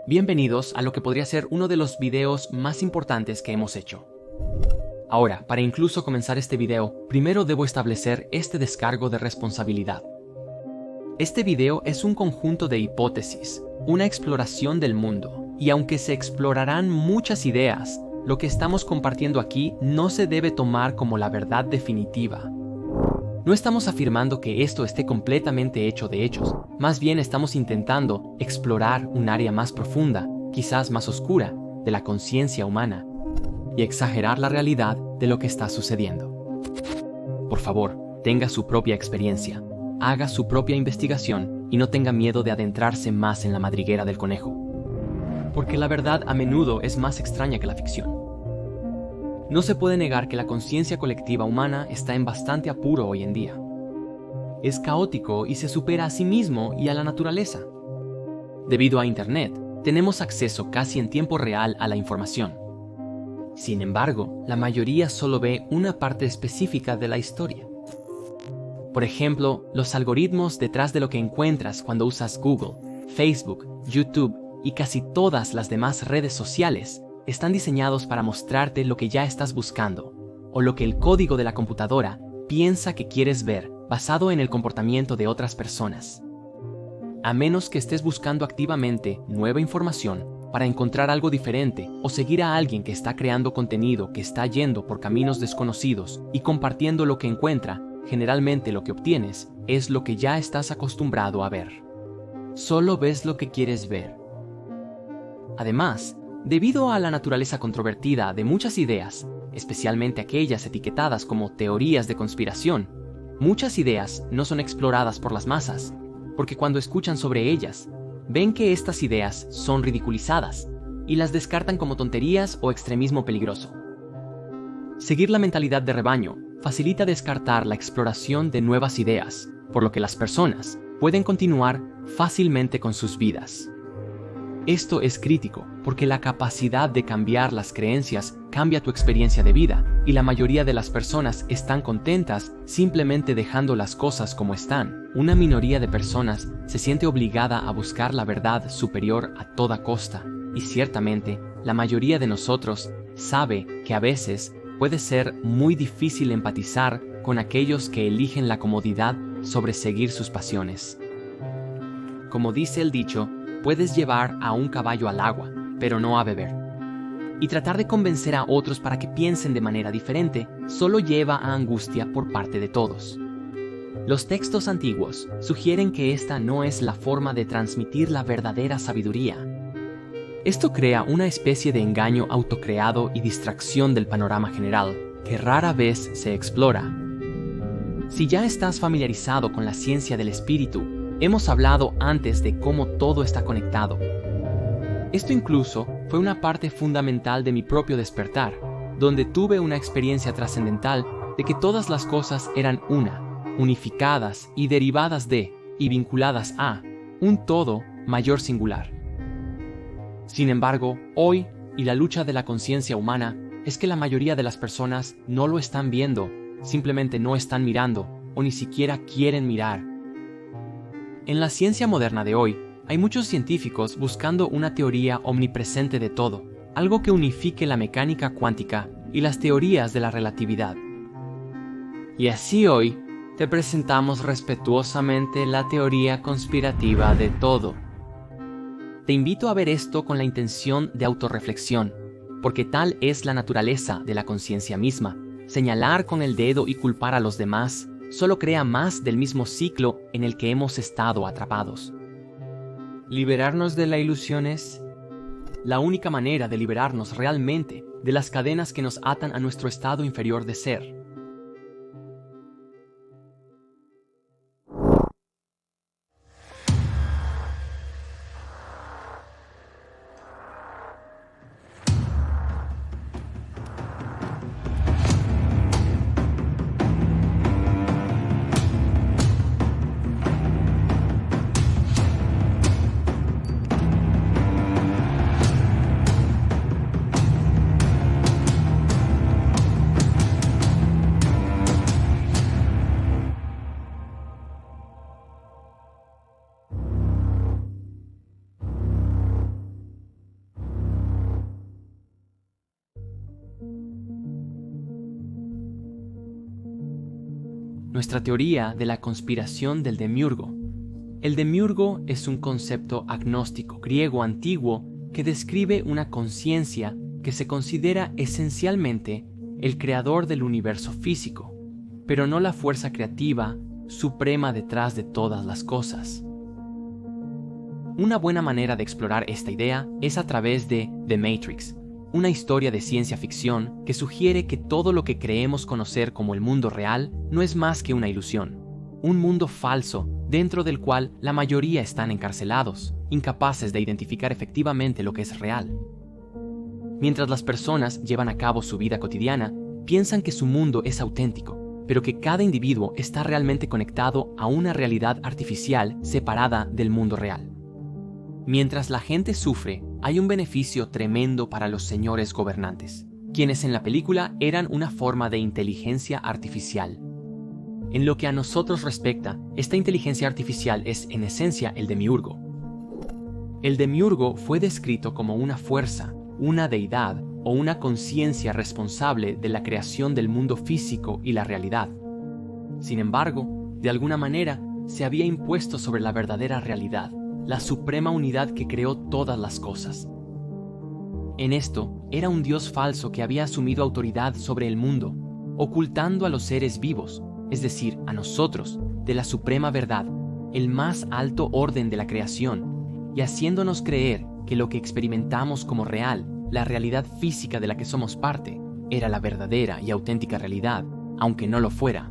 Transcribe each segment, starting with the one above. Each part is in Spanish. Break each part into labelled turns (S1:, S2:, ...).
S1: Bienvenidos a lo que podría ser uno de los videos más importantes que hemos hecho. Ahora, para incluso comenzar este video, primero debo establecer este descargo de responsabilidad. Este video es un conjunto de hipótesis, una exploración del mundo, y aunque se explorarán muchas ideas, lo que estamos compartiendo aquí no se debe tomar como la verdad definitiva. No estamos afirmando que esto esté completamente hecho de hechos, más bien estamos intentando explorar un área más profunda, quizás más oscura, de la conciencia humana, y exagerar la realidad de lo que está sucediendo. Por favor, tenga su propia experiencia, haga su propia investigación y no tenga miedo de adentrarse más en la madriguera del conejo. Porque la verdad a menudo es más extraña que la ficción. No se puede negar que la conciencia colectiva humana está en bastante apuro hoy en día. Es caótico y se supera a sí mismo y a la naturaleza. Debido a Internet, tenemos acceso casi en tiempo real a la información. Sin embargo, la mayoría solo ve una parte específica de la historia. Por ejemplo, los algoritmos detrás de lo que encuentras cuando usas Google, Facebook, YouTube y casi todas las demás redes sociales están diseñados para mostrarte lo que ya estás buscando, o lo que el código de la computadora piensa que quieres ver, basado en el comportamiento de otras personas. A menos que estés buscando activamente nueva información para encontrar algo diferente o seguir a alguien que está creando contenido que está yendo por caminos desconocidos y compartiendo lo que encuentra, generalmente lo que obtienes es lo que ya estás acostumbrado a ver. Solo ves lo que quieres ver. Además, debido a la naturaleza controvertida de muchas ideas, especialmente aquellas etiquetadas como teorías de conspiración, muchas ideas no son exploradas por las masas, porque cuando escuchan sobre ellas, ven que estas ideas son ridiculizadas y las descartan como tonterías o extremismo peligroso. Seguir la mentalidad de rebaño facilita descartar la exploración de nuevas ideas, por lo que las personas pueden continuar fácilmente con sus vidas. Esto es crítico porque la capacidad de cambiar las creencias cambia tu experiencia de vida y la mayoría de las personas están contentas simplemente dejando las cosas como están. Una minoría de personas se siente obligada a buscar la verdad superior a toda costa y ciertamente la mayoría de nosotros sabe que a veces puede ser muy difícil empatizar con aquellos que eligen la comodidad sobre seguir sus pasiones. Como dice el dicho, puedes llevar a un caballo al agua, pero no a beber. Y tratar de convencer a otros para que piensen de manera diferente solo lleva a angustia por parte de todos. Los textos antiguos sugieren que esta no es la forma de transmitir la verdadera sabiduría. Esto crea una especie de engaño autocreado y distracción del panorama general, que rara vez se explora. Si ya estás familiarizado con la ciencia del espíritu, hemos hablado antes de cómo todo está conectado. Esto incluso fue una parte fundamental de mi propio despertar, donde tuve una experiencia trascendental de que todas las cosas eran una, unificadas y derivadas de, y vinculadas a, un todo mayor singular. Sin embargo, hoy, y la lucha de la conciencia humana, es que la mayoría de las personas no lo están viendo, simplemente no están mirando, o ni siquiera quieren mirar. En la ciencia moderna de hoy, hay muchos científicos buscando una teoría omnipresente de todo, algo que unifique la mecánica cuántica y las teorías de la relatividad. Y así hoy, te presentamos respetuosamente la teoría conspirativa de todo. Te invito a ver esto con la intención de autorreflexión, porque tal es la naturaleza de la conciencia misma. Señalar con el dedo y culpar a los demás solo crea más del mismo ciclo en el que hemos estado atrapados. ¿Liberarnos de la ilusión es? La única manera de liberarnos realmente de las cadenas que nos atan a nuestro estado inferior de ser. nuestra teoría de la conspiración del demiurgo. El demiurgo es un concepto agnóstico griego antiguo que describe una conciencia que se considera esencialmente el creador del universo físico, pero no la fuerza creativa suprema detrás de todas las cosas. Una buena manera de explorar esta idea es a través de The Matrix, una historia de ciencia ficción que sugiere que todo lo que creemos conocer como el mundo real no es más que una ilusión, un mundo falso dentro del cual la mayoría están encarcelados, incapaces de identificar efectivamente lo que es real. Mientras las personas llevan a cabo su vida cotidiana, piensan que su mundo es auténtico, pero que cada individuo está realmente conectado a una realidad artificial separada del mundo real. Mientras la gente sufre, hay un beneficio tremendo para los señores gobernantes, quienes en la película eran una forma de inteligencia artificial. En lo que a nosotros respecta, esta inteligencia artificial es en esencia el demiurgo. El demiurgo fue descrito como una fuerza, una deidad o una conciencia responsable de la creación del mundo físico y la realidad. Sin embargo, de alguna manera, se había impuesto sobre la verdadera realidad, la suprema unidad que creó todas las cosas. En esto, era un dios falso que había asumido autoridad sobre el mundo, ocultando a los seres vivos, es decir, a nosotros, de la suprema verdad, el más alto orden de la creación, y haciéndonos creer que lo que experimentamos como real, la realidad física de la que somos parte, era la verdadera y auténtica realidad, aunque no lo fuera.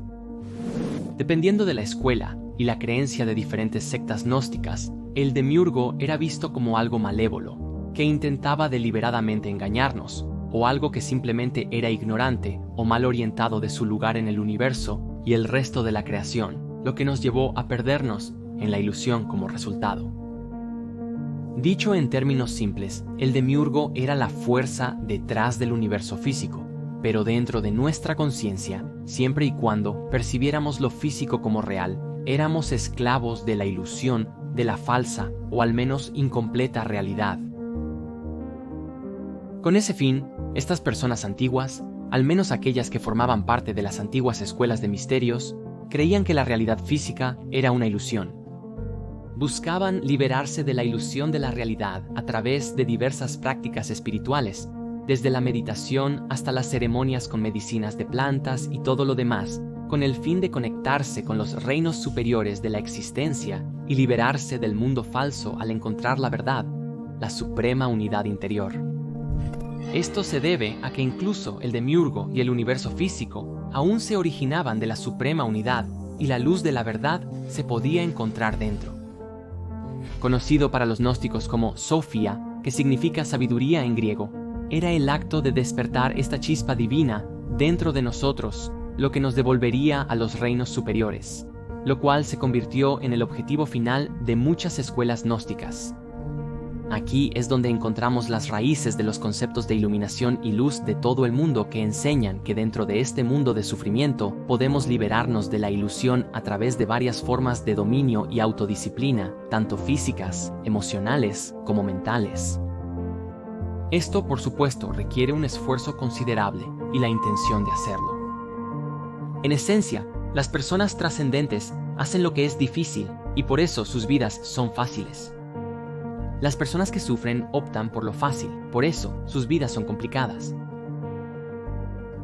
S1: Dependiendo de la escuela y la creencia de diferentes sectas gnósticas, el demiurgo era visto como algo malévolo, que intentaba deliberadamente engañarnos, o algo que simplemente era ignorante o mal orientado de su lugar en el universo y el resto de la creación, lo que nos llevó a perdernos en la ilusión como resultado. Dicho en términos simples, el demiurgo era la fuerza detrás del universo físico, pero dentro de nuestra conciencia, siempre y cuando percibiéramos lo físico como real, éramos esclavos de la ilusión de la falsa o al menos incompleta realidad. Con ese fin, estas personas antiguas, al menos aquellas que formaban parte de las antiguas escuelas de misterios, creían que la realidad física era una ilusión. Buscaban liberarse de la ilusión de la realidad a través de diversas prácticas espirituales, desde la meditación hasta las ceremonias con medicinas de plantas y todo lo demás, con el fin de conectarse con los reinos superiores de la existencia y liberarse del mundo falso al encontrar la verdad, la suprema unidad interior. Esto se debe a que incluso el demiurgo y el universo físico aún se originaban de la suprema unidad y la luz de la verdad se podía encontrar dentro. Conocido para los gnósticos como Sofía, que significa sabiduría en griego, era el acto de despertar esta chispa divina dentro de nosotros, lo que nos devolvería a los reinos superiores, lo cual se convirtió en el objetivo final de muchas escuelas gnósticas. Aquí es donde encontramos las raíces de los conceptos de iluminación y luz de todo el mundo que enseñan que dentro de este mundo de sufrimiento podemos liberarnos de la ilusión a través de varias formas de dominio y autodisciplina, tanto físicas, emocionales como mentales. Esto, por supuesto, requiere un esfuerzo considerable y la intención de hacerlo. En esencia, las personas trascendentes hacen lo que es difícil y por eso sus vidas son fáciles. Las personas que sufren optan por lo fácil, por eso sus vidas son complicadas.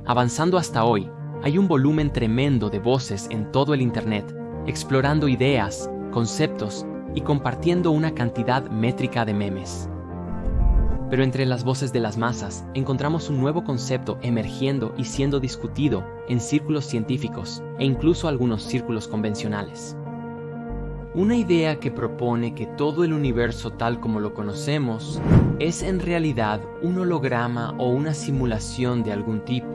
S1: Avanzando hasta hoy, hay un volumen tremendo de voces en todo el Internet, explorando ideas, conceptos y compartiendo una cantidad métrica de memes. Pero entre las voces de las masas encontramos un nuevo concepto emergiendo y siendo discutido en círculos científicos e incluso algunos círculos convencionales. Una idea que propone que todo el universo tal como lo conocemos es en realidad un holograma o una simulación de algún tipo.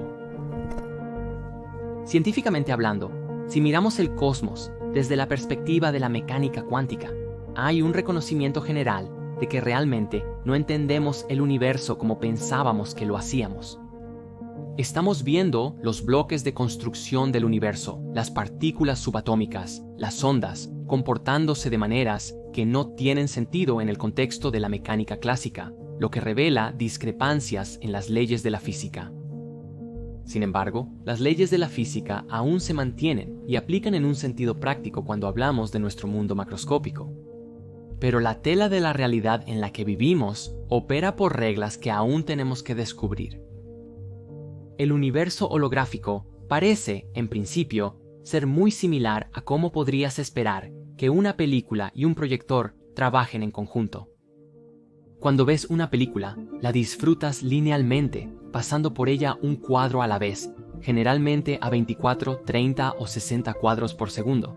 S1: Científicamente hablando, si miramos el cosmos desde la perspectiva de la mecánica cuántica, hay un reconocimiento general de que realmente no entendemos el universo como pensábamos que lo hacíamos. Estamos viendo los bloques de construcción del universo, las partículas subatómicas, las ondas, comportándose de maneras que no tienen sentido en el contexto de la mecánica clásica, lo que revela discrepancias en las leyes de la física. Sin embargo, las leyes de la física aún se mantienen y aplican en un sentido práctico cuando hablamos de nuestro mundo macroscópico. Pero la tela de la realidad en la que vivimos opera por reglas que aún tenemos que descubrir. El universo holográfico parece, en principio, ser muy similar a cómo podrías esperar que una película y un proyector trabajen en conjunto. Cuando ves una película, la disfrutas linealmente, pasando por ella un cuadro a la vez, generalmente a 24, 30 o 60 cuadros por segundo.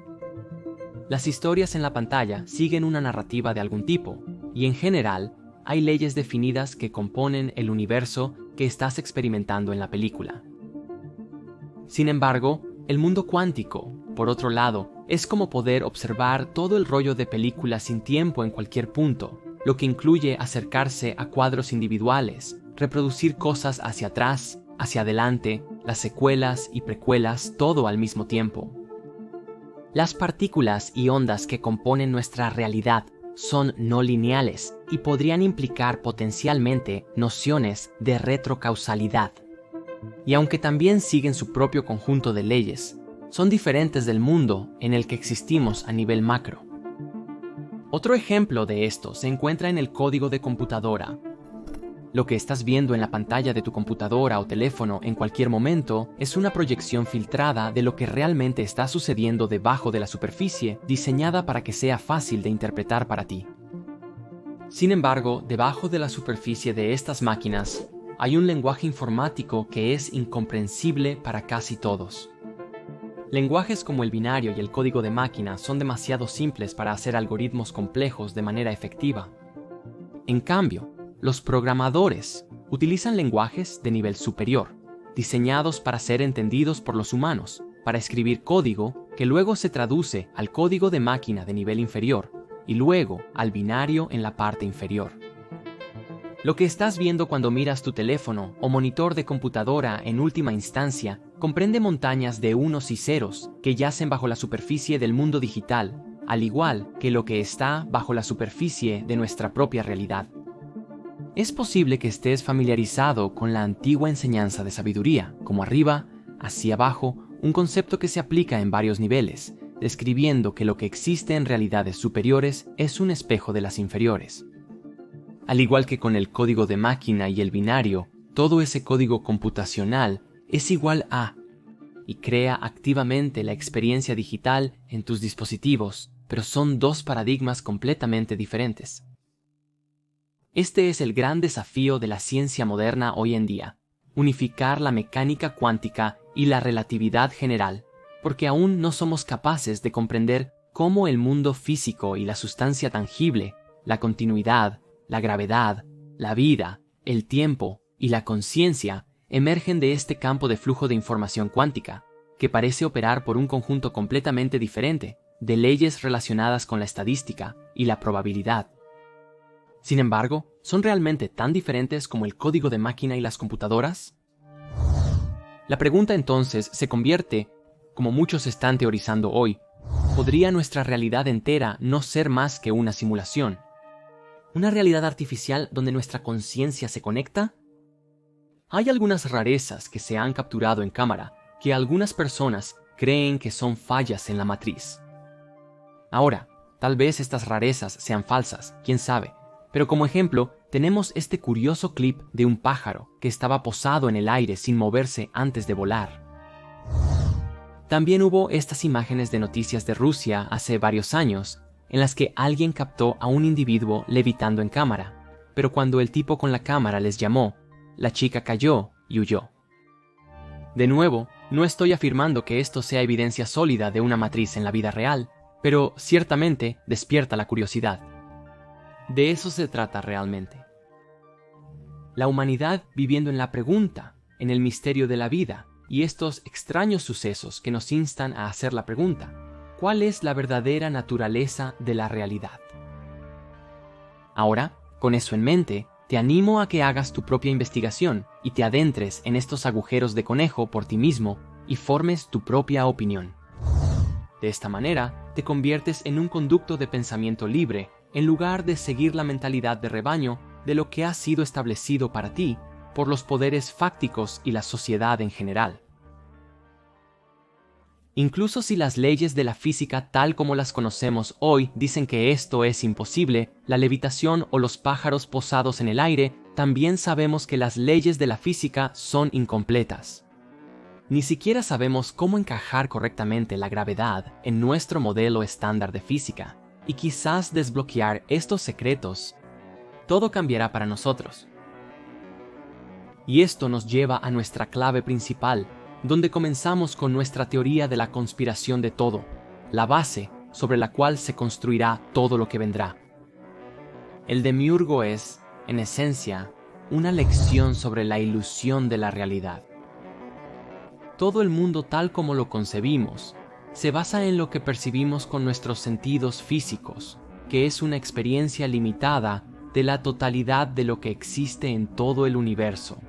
S1: Las historias en la pantalla siguen una narrativa de algún tipo, y en general, hay leyes definidas que componen el universo que estás experimentando en la película. Sin embargo, el mundo cuántico, por otro lado, es como poder observar todo el rollo de película sin tiempo en cualquier punto, lo que incluye acercarse a cuadros individuales, reproducir cosas hacia atrás, hacia adelante, las secuelas y precuelas, todo al mismo tiempo. Las partículas y ondas que componen nuestra realidad son no lineales y podrían implicar potencialmente nociones de retrocausalidad. Y aunque también siguen su propio conjunto de leyes, son diferentes del mundo en el que existimos a nivel macro. Otro ejemplo de esto se encuentra en el código de computadora. Lo que estás viendo en la pantalla de tu computadora o teléfono en cualquier momento es una proyección filtrada de lo que realmente está sucediendo debajo de la superficie, diseñada para que sea fácil de interpretar para ti. Sin embargo, debajo de la superficie de estas máquinas hay un lenguaje informático que es incomprensible para casi todos. Lenguajes como el binario y el código de máquina son demasiado simples para hacer algoritmos complejos de manera efectiva. En cambio, los programadores utilizan lenguajes de nivel superior, diseñados para ser entendidos por los humanos, para escribir código que luego se traduce al código de máquina de nivel inferior y luego al binario en la parte inferior. Lo que estás viendo cuando miras tu teléfono o monitor de computadora en última instancia comprende montañas de unos y ceros que yacen bajo la superficie del mundo digital, al igual que lo que está bajo la superficie de nuestra propia realidad. Es posible que estés familiarizado con la antigua enseñanza de sabiduría, como arriba, hacia abajo, un concepto que se aplica en varios niveles, describiendo que lo que existe en realidades superiores es un espejo de las inferiores. Al igual que con el código de máquina y el binario, todo ese código computacional es igual a y crea activamente la experiencia digital en tus dispositivos, pero son dos paradigmas completamente diferentes. Este es el gran desafío de la ciencia moderna hoy en día, unificar la mecánica cuántica y la relatividad general, porque aún no somos capaces de comprender cómo el mundo físico y la sustancia tangible, la continuidad, la gravedad, la vida, el tiempo y la conciencia emergen de este campo de flujo de información cuántica, que parece operar por un conjunto completamente diferente de leyes relacionadas con la estadística y la probabilidad. Sin embargo, ¿son realmente tan diferentes como el código de máquina y las computadoras? La pregunta entonces se convierte, como muchos están teorizando hoy, ¿podría nuestra realidad entera no ser más que una simulación? ¿Una realidad artificial donde nuestra conciencia se conecta? Hay algunas rarezas que se han capturado en cámara que algunas personas creen que son fallas en la matriz. Ahora, tal vez estas rarezas sean falsas, quién sabe, pero como ejemplo tenemos este curioso clip de un pájaro que estaba posado en el aire sin moverse antes de volar. También hubo estas imágenes de noticias de Rusia hace varios años, en las que alguien captó a un individuo levitando en cámara, pero cuando el tipo con la cámara les llamó, la chica cayó y huyó. De nuevo, no estoy afirmando que esto sea evidencia sólida de una matriz en la vida real, pero ciertamente despierta la curiosidad. De eso se trata realmente. La humanidad viviendo en la pregunta, en el misterio de la vida, y estos extraños sucesos que nos instan a hacer la pregunta: ¿cuál es la verdadera naturaleza de la realidad? Ahora, con eso en mente, te animo a que hagas tu propia investigación y te adentres en estos agujeros de conejo por ti mismo y formes tu propia opinión. De esta manera, te conviertes en un conducto de pensamiento libre en lugar de seguir la mentalidad de rebaño de lo que ha sido establecido para ti por los poderes fácticos y la sociedad en general. Incluso si las leyes de la física tal como las conocemos hoy dicen que esto es imposible, la levitación o los pájaros posados en el aire, también sabemos que las leyes de la física son incompletas. Ni siquiera sabemos cómo encajar correctamente la gravedad en nuestro modelo estándar de física, y quizás desbloquear estos secretos, todo cambiará para nosotros. Y esto nos lleva a nuestra clave principal, donde comenzamos con nuestra teoría de la conspiración de todo, la base sobre la cual se construirá todo lo que vendrá. El demiurgo es, en esencia, una lección sobre la ilusión de la realidad. Todo el mundo tal como lo concebimos se basa en lo que percibimos con nuestros sentidos físicos, que es una experiencia limitada de la totalidad de lo que existe en todo el universo.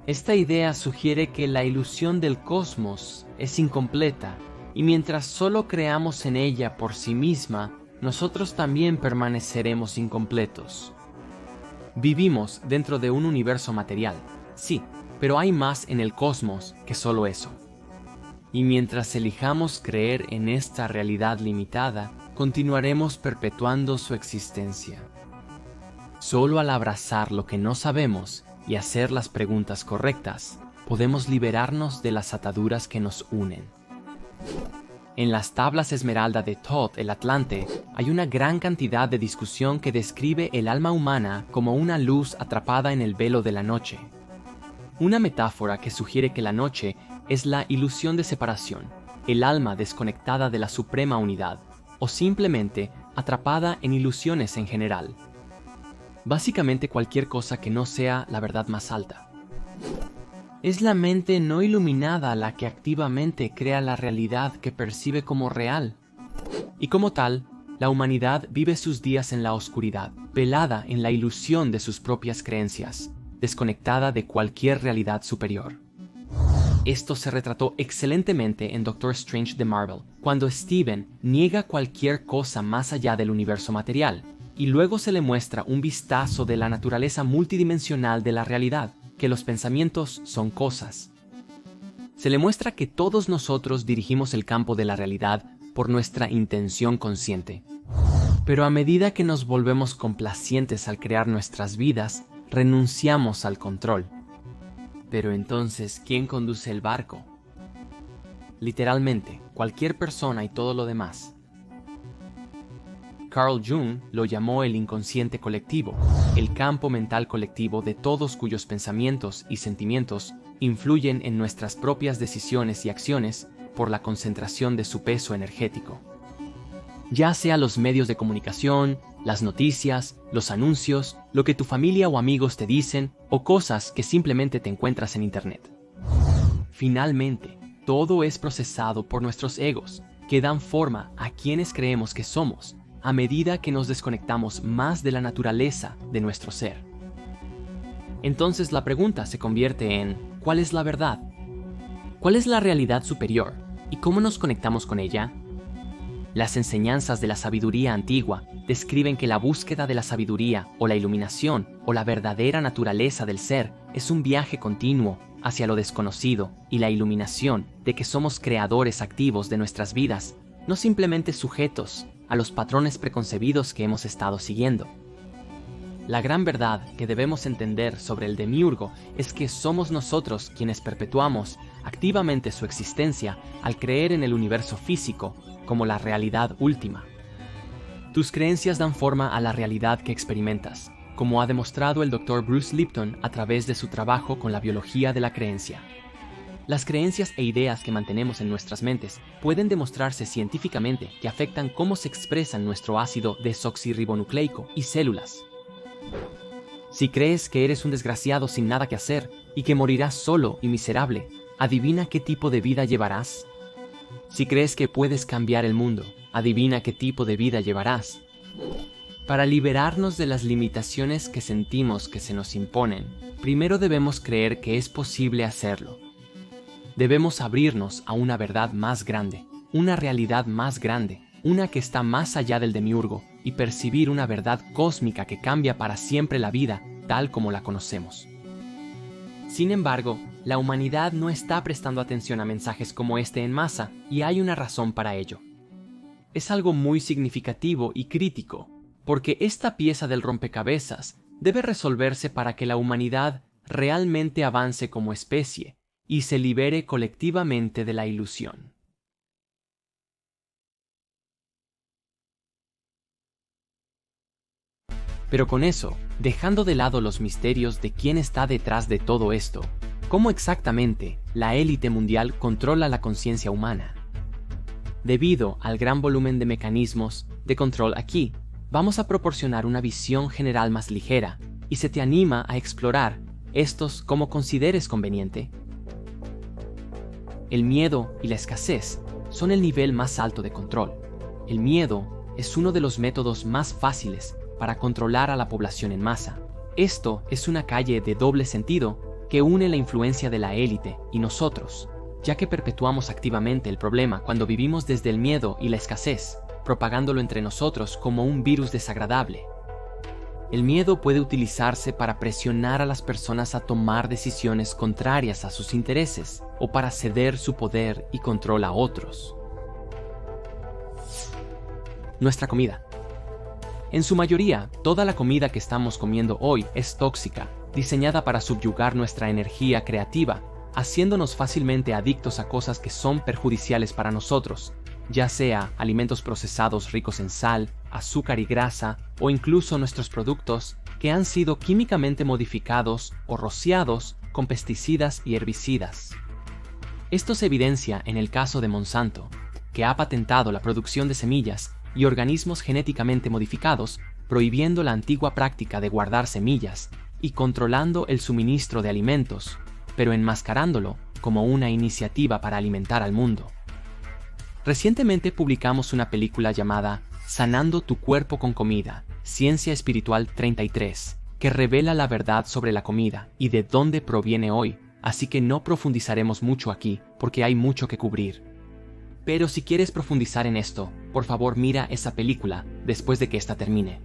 S1: Esta idea sugiere que la ilusión del cosmos es incompleta, y mientras solo creamos en ella por sí misma, nosotros también permaneceremos incompletos. Vivimos dentro de un universo material, sí, pero hay más en el cosmos que solo eso. Y mientras elijamos creer en esta realidad limitada, continuaremos perpetuando su existencia. Solo al abrazar lo que no sabemos y hacer las preguntas correctas, podemos liberarnos de las ataduras que nos unen. En las tablas esmeralda de Thoth el Atlante hay una gran cantidad de discusión que describe el alma humana como una luz atrapada en el velo de la noche. Una metáfora que sugiere que la noche es la ilusión de separación, el alma desconectada de la suprema unidad, o simplemente atrapada en ilusiones en general. Básicamente cualquier cosa que no sea la verdad más alta. Es la mente no iluminada la que activamente crea la realidad que percibe como real. Y como tal, la humanidad vive sus días en la oscuridad, velada en la ilusión de sus propias creencias, desconectada de cualquier realidad superior. Esto se retrató excelentemente en Doctor Strange de Marvel, cuando Steven niega cualquier cosa más allá del universo material, y luego se le muestra un vistazo de la naturaleza multidimensional de la realidad, que los pensamientos son cosas. Se le muestra que todos nosotros dirigimos el campo de la realidad por nuestra intención consciente. Pero a medida que nos volvemos complacientes al crear nuestras vidas, renunciamos al control. Pero entonces, ¿quién conduce el barco? Literalmente, cualquier persona y todo lo demás. Carl Jung lo llamó el inconsciente colectivo, el campo mental colectivo de todos cuyos pensamientos y sentimientos influyen en nuestras propias decisiones y acciones por la concentración de su peso energético. Ya sea los medios de comunicación, las noticias, los anuncios, lo que tu familia o amigos te dicen, o cosas que simplemente te encuentras en Internet. Finalmente, todo es procesado por nuestros egos, que dan forma a quienes creemos que somos, a medida que nos desconectamos más de la naturaleza de nuestro ser. Entonces la pregunta se convierte en ¿cuál es la verdad? ¿Cuál es la realidad superior? ¿Y cómo nos conectamos con ella? Las enseñanzas de la sabiduría antigua describen que la búsqueda de la sabiduría o la iluminación o la verdadera naturaleza del ser es un viaje continuo hacia lo desconocido y la iluminación de que somos creadores activos de nuestras vidas, no simplemente sujetos a los patrones preconcebidos que hemos estado siguiendo. La gran verdad que debemos entender sobre el demiurgo es que somos nosotros quienes perpetuamos activamente su existencia al creer en el universo físico como la realidad última. Tus creencias dan forma a la realidad que experimentas, como ha demostrado el Dr. Bruce Lipton a través de su trabajo con la biología de la creencia. Las creencias e ideas que mantenemos en nuestras mentes pueden demostrarse científicamente que afectan cómo se expresa nuestro ácido desoxirribonucleico y células. Si crees que eres un desgraciado sin nada que hacer y que morirás solo y miserable, adivina qué tipo de vida llevarás. Si crees que puedes cambiar el mundo, adivina qué tipo de vida llevarás. Para liberarnos de las limitaciones que sentimos que se nos imponen, primero debemos creer que es posible hacerlo. Debemos abrirnos a una verdad más grande, una realidad más grande, una que está más allá del demiurgo, y percibir una verdad cósmica que cambia para siempre la vida tal como la conocemos. Sin embargo, la humanidad no está prestando atención a mensajes como este en masa, y hay una razón para ello. Es algo muy significativo y crítico, porque esta pieza del rompecabezas debe resolverse para que la humanidad realmente avance como especie y se libere colectivamente de la ilusión. Pero con eso, dejando de lado los misterios de quién está detrás de todo esto, ¿cómo exactamente la élite mundial controla la conciencia humana? Debido al gran volumen de mecanismos de control aquí, vamos a proporcionar una visión general más ligera y se te anima a explorar estos como consideres conveniente. El miedo y la escasez son el nivel más alto de control. El miedo es uno de los métodos más fáciles para controlar a la población en masa. Esto es una calle de doble sentido que une la influencia de la élite y nosotros, ya que perpetuamos activamente el problema cuando vivimos desde el miedo y la escasez, propagándolo entre nosotros como un virus desagradable. El miedo puede utilizarse para presionar a las personas a tomar decisiones contrarias a sus intereses o para ceder su poder y control a otros. Nuestra comida. En su mayoría, toda la comida que estamos comiendo hoy es tóxica, diseñada para subyugar nuestra energía creativa, haciéndonos fácilmente adictos a cosas que son perjudiciales para nosotros, ya sea alimentos procesados ricos en sal, azúcar y grasa, o incluso nuestros productos que han sido químicamente modificados o rociados con pesticidas y herbicidas. Esto se evidencia en el caso de Monsanto, que ha patentado la producción de semillas y organismos genéticamente modificados, prohibiendo la antigua práctica de guardar semillas y controlando el suministro de alimentos, pero enmascarándolo como una iniciativa para alimentar al mundo. Recientemente publicamos una película llamada Sanando tu cuerpo con comida, Ciencia Espiritual 33, que revela la verdad sobre la comida y de dónde proviene hoy, así que no profundizaremos mucho aquí porque hay mucho que cubrir. Pero si quieres profundizar en esto, por favor mira esa película después de que esta termine.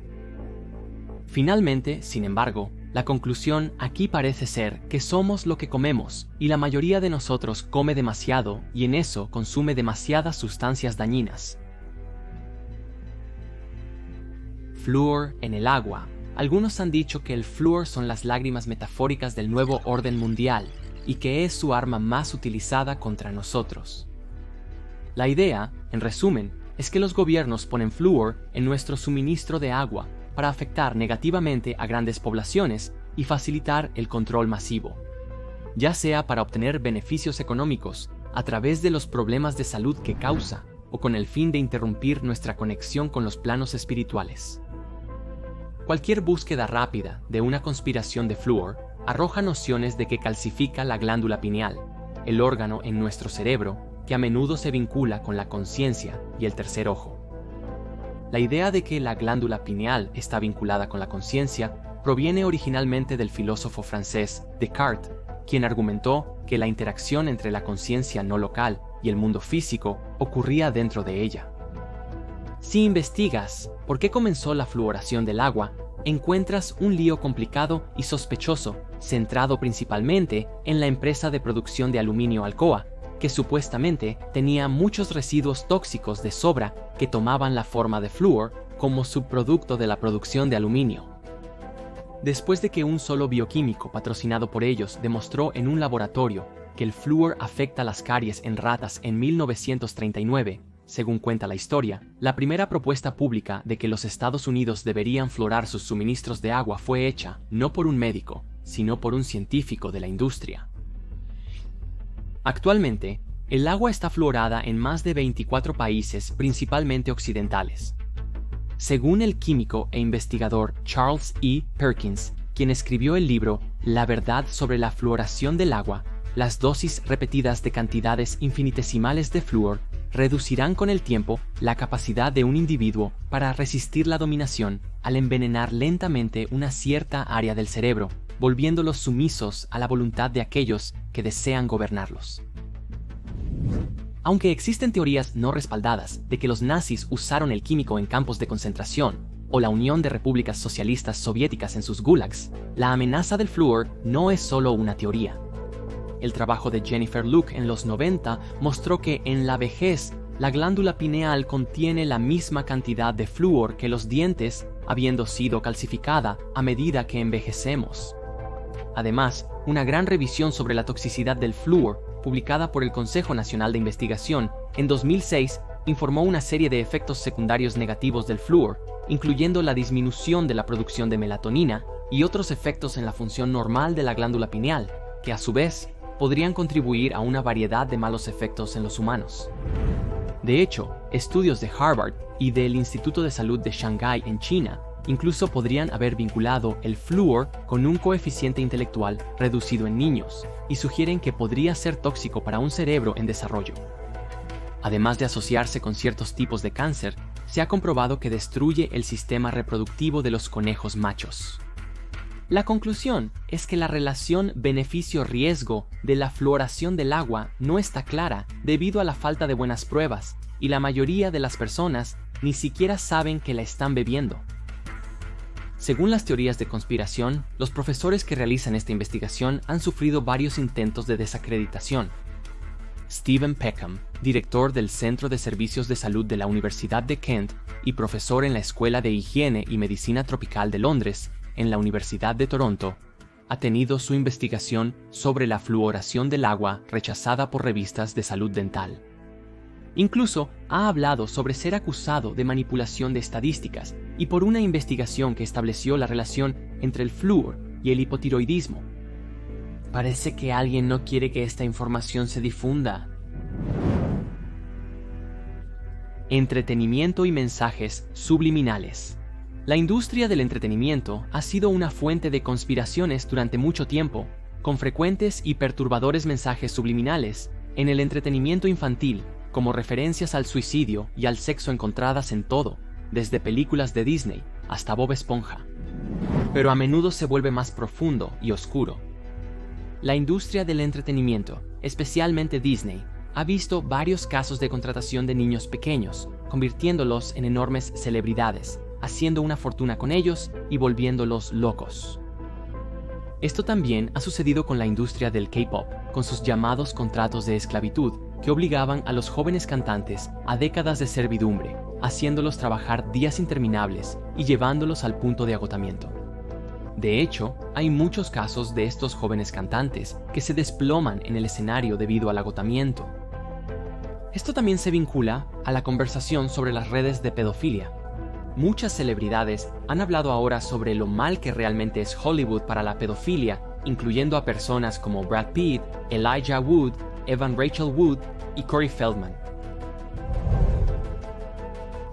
S1: Finalmente, sin embargo, la conclusión aquí parece ser que somos lo que comemos, y la mayoría de nosotros come demasiado y en eso consume demasiadas sustancias dañinas. Flúor en el agua. Algunos han dicho que el flúor son las lágrimas metafóricas del nuevo orden mundial y que es su arma más utilizada contra nosotros. La idea, en resumen, es que los gobiernos ponen flúor en nuestro suministro de agua para afectar negativamente a grandes poblaciones y facilitar el control masivo, ya sea para obtener beneficios económicos a través de los problemas de salud que causa o con el fin de interrumpir nuestra conexión con los planos espirituales. Cualquier búsqueda rápida de una conspiración de flúor arroja nociones de que calcifica la glándula pineal, el órgano en nuestro cerebro que a menudo se vincula con la conciencia y el tercer ojo. La idea de que la glándula pineal está vinculada con la conciencia proviene originalmente del filósofo francés Descartes, quien argumentó que la interacción entre la conciencia no local y el mundo físico ocurría dentro de ella. Si investigas por qué comenzó la fluoración del agua, encuentras un lío complicado y sospechoso, centrado principalmente en la empresa de producción de aluminio Alcoa, que supuestamente tenía muchos residuos tóxicos de sobra que tomaban la forma de flúor como subproducto de la producción de aluminio. Después de que un solo bioquímico patrocinado por ellos demostró en un laboratorio que el flúor afecta las caries en ratas en 1939, según cuenta la historia, la primera propuesta pública de que los Estados Unidos deberían fluorar sus suministros de agua fue hecha no por un médico, sino por un científico de la industria. Actualmente, el agua está fluorada en más de 24 países, principalmente occidentales. Según el químico e investigador Charles E. Perkins, quien escribió el libro La verdad sobre la fluoración del agua, las dosis repetidas de cantidades infinitesimales de flúor reducirán con el tiempo la capacidad de un individuo para resistir la dominación al envenenar lentamente una cierta área del cerebro, volviéndolos sumisos a la voluntad de aquellos que desean gobernarlos. Aunque existen teorías no respaldadas de que los nazis usaron el químico en campos de concentración, o la Unión de Repúblicas Socialistas Soviéticas en sus gulags, la amenaza del flúor no es solo una teoría. El trabajo de Jennifer Luke en los 90 mostró que en la vejez, la glándula pineal contiene la misma cantidad de flúor que los dientes, habiendo sido calcificada a medida que envejecemos. Además, una gran revisión sobre la toxicidad del flúor, publicada por el Consejo Nacional de Investigación en 2006, informó una serie de efectos secundarios negativos del flúor, incluyendo la disminución de la producción de melatonina y otros efectos en la función normal de la glándula pineal, que a su vez podrían contribuir a una variedad de malos efectos en los humanos. De hecho, estudios de Harvard y del Instituto de Salud de Shanghái en China incluso podrían haber vinculado el flúor con un coeficiente intelectual reducido en niños y sugieren que podría ser tóxico para un cerebro en desarrollo. Además de asociarse con ciertos tipos de cáncer, se ha comprobado que destruye el sistema reproductivo de los conejos machos. La conclusión es que la relación beneficio-riesgo de la fluoración del agua no está clara debido a la falta de buenas pruebas, y la mayoría de las personas ni siquiera saben que la están bebiendo. Según las teorías de conspiración, los profesores que realizan esta investigación han sufrido varios intentos de desacreditación. Stephen Peckham, director del Centro de Servicios de Salud de la Universidad de Kent y profesor en la Escuela de Higiene y Medicina Tropical de Londres, en la Universidad de Toronto, ha tenido su investigación sobre la fluoración del agua rechazada por revistas de salud dental. Incluso ha hablado sobre ser acusado de manipulación de estadísticas y por una investigación que estableció la relación entre el flúor y el hipotiroidismo. Parece que alguien no quiere que esta información se difunda. Entretenimiento y mensajes subliminales. La industria del entretenimiento ha sido una fuente de conspiraciones durante mucho tiempo, con frecuentes y perturbadores mensajes subliminales en el entretenimiento infantil, como referencias al suicidio y al sexo encontradas en todo, desde películas de Disney hasta Bob Esponja. Pero a menudo se vuelve más profundo y oscuro. La industria del entretenimiento, especialmente Disney, ha visto varios casos de contratación de niños pequeños, convirtiéndolos en enormes celebridades, haciendo una fortuna con ellos y volviéndolos locos. Esto también ha sucedido con la industria del K-pop, con sus llamados contratos de esclavitud, que obligaban a los jóvenes cantantes a décadas de servidumbre, haciéndolos trabajar días interminables y llevándolos al punto de agotamiento. De hecho, hay muchos casos de estos jóvenes cantantes que se desploman en el escenario debido al agotamiento. Esto también se vincula a la conversación sobre las redes de pedofilia. Muchas celebridades han hablado ahora sobre lo mal que realmente es Hollywood para la pedofilia, incluyendo a personas como Brad Pitt, Elijah Wood, Evan Rachel Wood y Corey Feldman.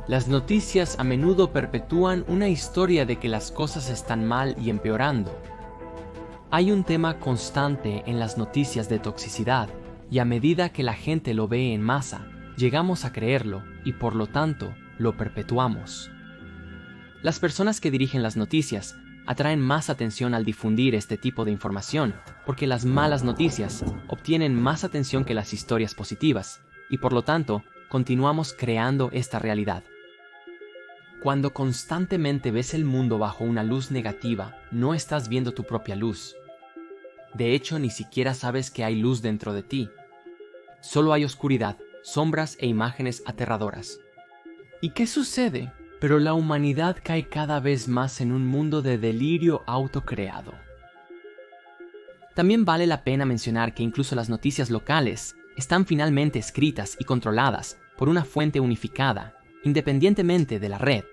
S1: Las noticias a menudo perpetúan una historia de que las cosas están mal y empeorando. Hay un tema constante en las noticias de toxicidad, y a medida que la gente lo ve en masa, llegamos a creerlo y por lo tanto lo perpetuamos. Las personas que dirigen las noticias atraen más atención al difundir este tipo de información, porque las malas noticias obtienen más atención que las historias positivas, y por lo tanto, continuamos creando esta realidad. Cuando constantemente ves el mundo bajo una luz negativa, no estás viendo tu propia luz. De hecho, ni siquiera sabes que hay luz dentro de ti. Solo hay oscuridad, sombras e imágenes aterradoras. ¿Y qué sucede? Pero la humanidad cae cada vez más en un mundo de delirio autocreado. También vale la pena mencionar que incluso las noticias locales están finalmente escritas y controladas por una fuente unificada, independientemente de la red.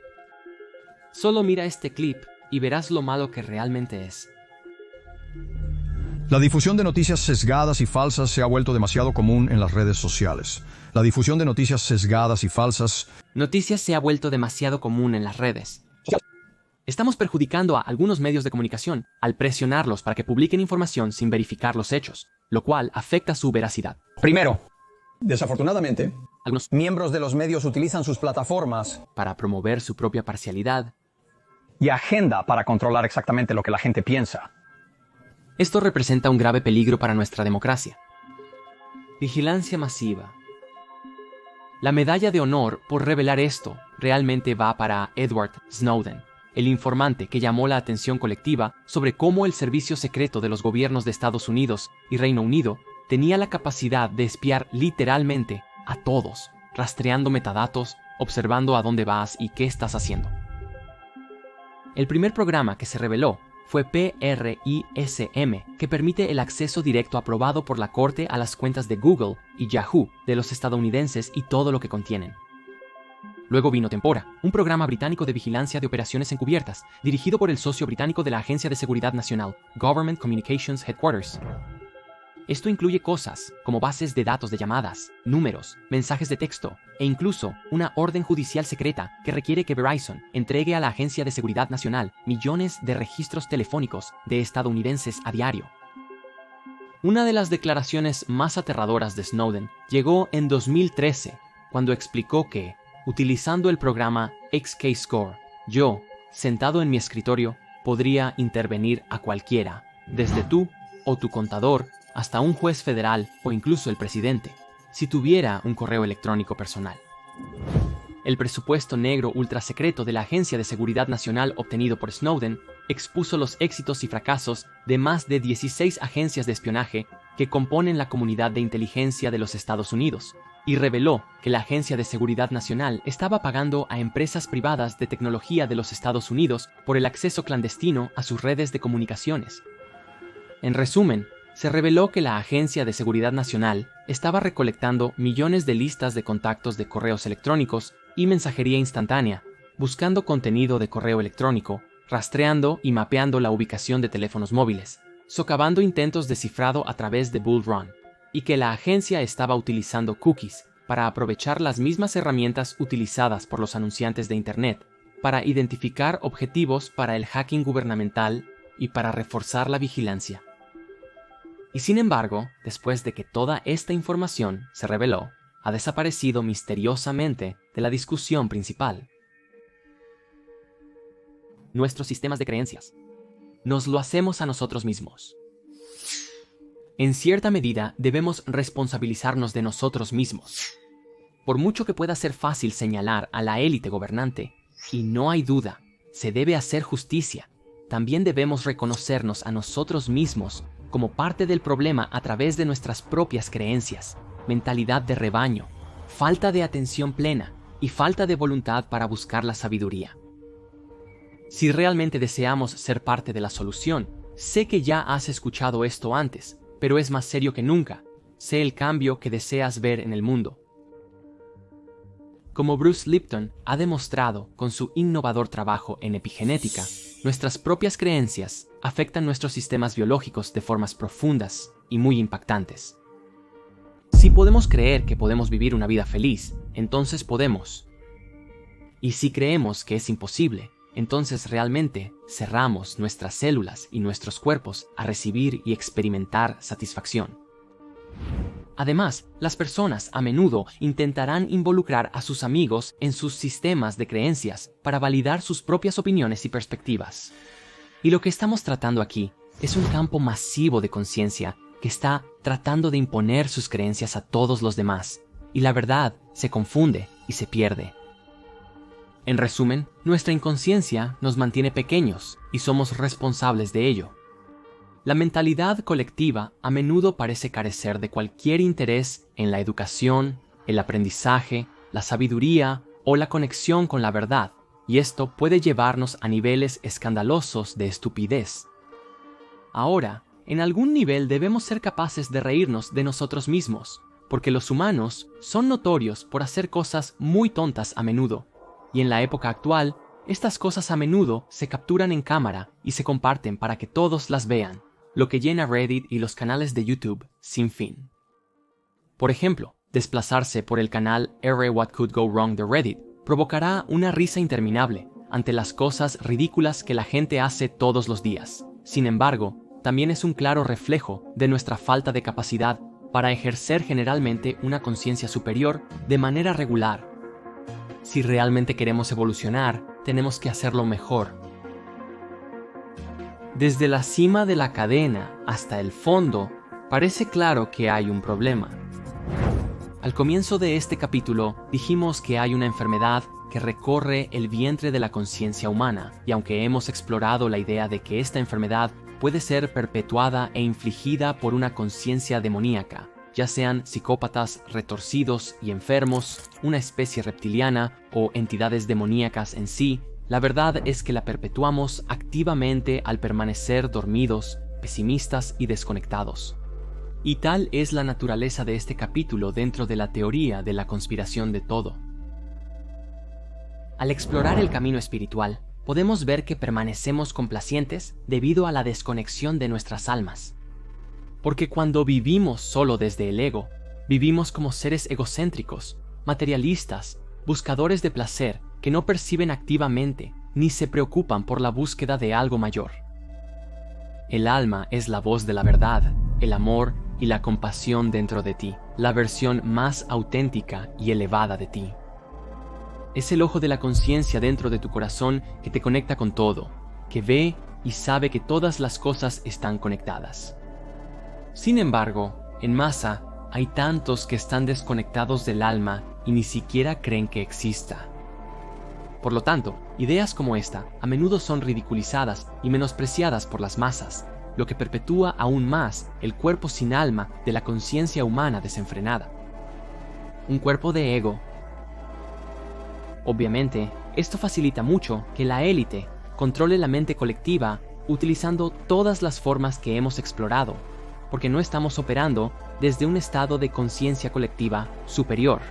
S1: Solo mira este clip y verás lo malo que realmente es.
S2: La difusión de noticias sesgadas y falsas se ha vuelto demasiado común en las redes sociales. La difusión de noticias sesgadas y falsas...
S1: Noticias se ha vuelto demasiado común en las redes. Estamos perjudicando a algunos medios de comunicación al presionarlos para que publiquen información sin verificar los hechos, lo cual afecta su veracidad.
S3: Primero, desafortunadamente,
S1: Algunos
S3: miembros de los medios utilizan sus plataformas
S1: para promover su propia parcialidad.
S3: y agenda para controlar exactamente lo que la gente piensa.
S1: Esto representa un grave peligro para nuestra democracia. Vigilancia masiva. La medalla de honor por revelar esto realmente va para Edward Snowden, el informante que llamó la atención colectiva sobre cómo el servicio secreto de los gobiernos de Estados Unidos y Reino Unido tenía la capacidad de espiar literalmente a todos, rastreando metadatos, observando a dónde vas y qué estás haciendo. El primer programa que se reveló fue PRISM, que permite el acceso directo aprobado por la Corte a las cuentas de Google y Yahoo de los estadounidenses y todo lo que contienen. Luego vino Tempora, un programa británico de vigilancia de operaciones encubiertas, dirigido por el socio británico de la Agencia de Seguridad Nacional, Government Communications Headquarters. Esto incluye cosas como bases de datos de llamadas, números, mensajes de texto e incluso una orden judicial secreta que requiere que Verizon entregue a la Agencia de Seguridad Nacional millones de registros telefónicos de estadounidenses a diario. Una de las declaraciones más aterradoras de Snowden llegó en 2013, cuando explicó que, utilizando el programa XKeyscore, yo, sentado en mi escritorio, podría intervenir a cualquiera, desde tú o tu contador hasta un juez federal o incluso el presidente, si tuviera un correo electrónico personal. El presupuesto negro ultrasecreto de la Agencia de Seguridad Nacional obtenido por Snowden expuso los éxitos y fracasos de más de 16 agencias de espionaje que componen la comunidad de inteligencia de los Estados Unidos, y reveló que la Agencia de Seguridad Nacional estaba pagando a empresas privadas de tecnología de los Estados Unidos por el acceso clandestino a sus redes de comunicaciones. En resumen, se reveló que la Agencia de Seguridad Nacional estaba recolectando millones de listas de contactos de correos electrónicos y mensajería instantánea, buscando contenido de correo electrónico, rastreando y mapeando la ubicación de teléfonos móviles, socavando intentos de cifrado a través de Bull Run, y que la agencia estaba utilizando cookies para aprovechar las mismas herramientas utilizadas por los anunciantes de Internet para identificar objetivos para el hacking gubernamental y para reforzar la vigilancia. Y sin embargo, después de que toda esta información se reveló, ha desaparecido misteriosamente de la discusión principal. Nuestros sistemas de creencias. Nos lo hacemos a nosotros mismos. En cierta medida, debemos responsabilizarnos de nosotros mismos. Por mucho que pueda ser fácil señalar a la élite gobernante, y no hay duda, se debe hacer justicia, también debemos reconocernos a nosotros mismos como parte del problema a través de nuestras propias creencias, mentalidad de rebaño, falta de atención plena y falta de voluntad para buscar la sabiduría. Si realmente deseamos ser parte de la solución, sé que ya has escuchado esto antes, pero es más serio que nunca. Sé el cambio que deseas ver en el mundo. Como Bruce Lipton ha demostrado con su innovador trabajo en epigenética, nuestras propias creencias afectan nuestros sistemas biológicos de formas profundas y muy impactantes. Si podemos creer que podemos vivir una vida feliz, entonces podemos. Y si creemos que es imposible, entonces realmente cerramos nuestras células y nuestros cuerpos a recibir y experimentar satisfacción. Además, las personas a menudo intentarán involucrar a sus amigos en sus sistemas de creencias para validar sus propias opiniones y perspectivas. Y lo que estamos tratando aquí es un campo masivo de conciencia que está tratando de imponer sus creencias a todos los demás, y la verdad se confunde y se pierde. En resumen, nuestra inconsciencia nos mantiene pequeños y somos responsables de ello. La mentalidad colectiva a menudo parece carecer de cualquier interés en la educación, el aprendizaje, la sabiduría o la conexión con la verdad, y esto puede llevarnos a niveles escandalosos de estupidez. Ahora, en algún nivel debemos ser capaces de reírnos de nosotros mismos, porque los humanos son notorios por hacer cosas muy tontas a menudo, y en la época actual, estas cosas a menudo se capturan en cámara y se comparten para que todos las vean, lo que llena Reddit y los canales de YouTube sin fin. Por ejemplo, desplazarse por el canal What Could Go Wrong de Reddit provocará una risa interminable ante las cosas ridículas que la gente hace todos los días. Sin embargo, también es un claro reflejo de nuestra falta de capacidad para ejercer generalmente una conciencia superior de manera regular. Si realmente queremos evolucionar, tenemos que hacerlo mejor. Desde la cima de la cadena hasta el fondo, parece claro que hay un problema. Al comienzo de este capítulo dijimos que hay una enfermedad que recorre el vientre de la conciencia humana, y aunque hemos explorado la idea de que esta enfermedad puede ser perpetuada e infligida por una conciencia demoníaca, ya sean psicópatas retorcidos y enfermos, una especie reptiliana o entidades demoníacas en sí, la verdad es que la perpetuamos activamente al permanecer dormidos, pesimistas y desconectados. Y tal es la naturaleza de este capítulo dentro de la teoría de la conspiración de todo. Al explorar el camino espiritual, podemos ver que permanecemos complacientes debido a la desconexión de nuestras almas. Porque cuando vivimos solo desde el ego, vivimos como seres egocéntricos, materialistas, buscadores de placer que no perciben activamente ni se preocupan por la búsqueda de algo mayor. El alma es la voz de la verdad, el amor y la compasión dentro de ti, la versión más auténtica y elevada de ti. Es el ojo de la conciencia dentro de tu corazón que te conecta con todo, que ve y sabe que todas las cosas están conectadas. Sin embargo, en masa, hay tantos que están desconectados del alma y ni siquiera creen que exista. Por lo tanto, ideas como esta a menudo son ridiculizadas y menospreciadas por las masas, lo que perpetúa aún más el cuerpo sin alma de la conciencia humana desenfrenada. Un cuerpo de ego. Obviamente, esto facilita mucho que la élite controle la mente colectiva utilizando todas las formas que hemos explorado, porque no estamos operando desde un estado de conciencia colectiva superior.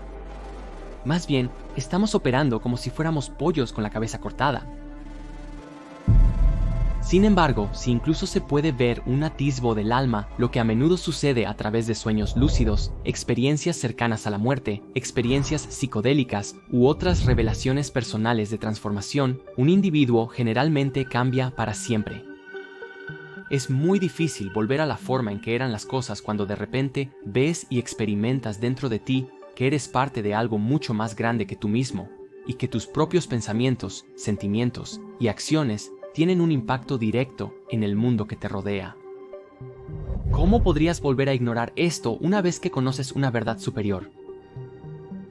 S1: Más bien, estamos operando como si fuéramos pollos con la cabeza cortada. Sin embargo, si incluso se puede ver un atisbo del alma, lo que a menudo sucede a través de sueños lúcidos, experiencias cercanas a la muerte, experiencias psicodélicas u otras revelaciones personales de transformación, un individuo generalmente cambia para siempre. Es muy difícil volver a la forma en que eran las cosas cuando de repente ves y experimentas dentro de ti que eres parte de algo mucho más grande que tú mismo, y que tus propios pensamientos, sentimientos y acciones tienen un impacto directo en el mundo que te rodea. ¿Cómo podrías volver a ignorar esto una vez que conoces una verdad superior?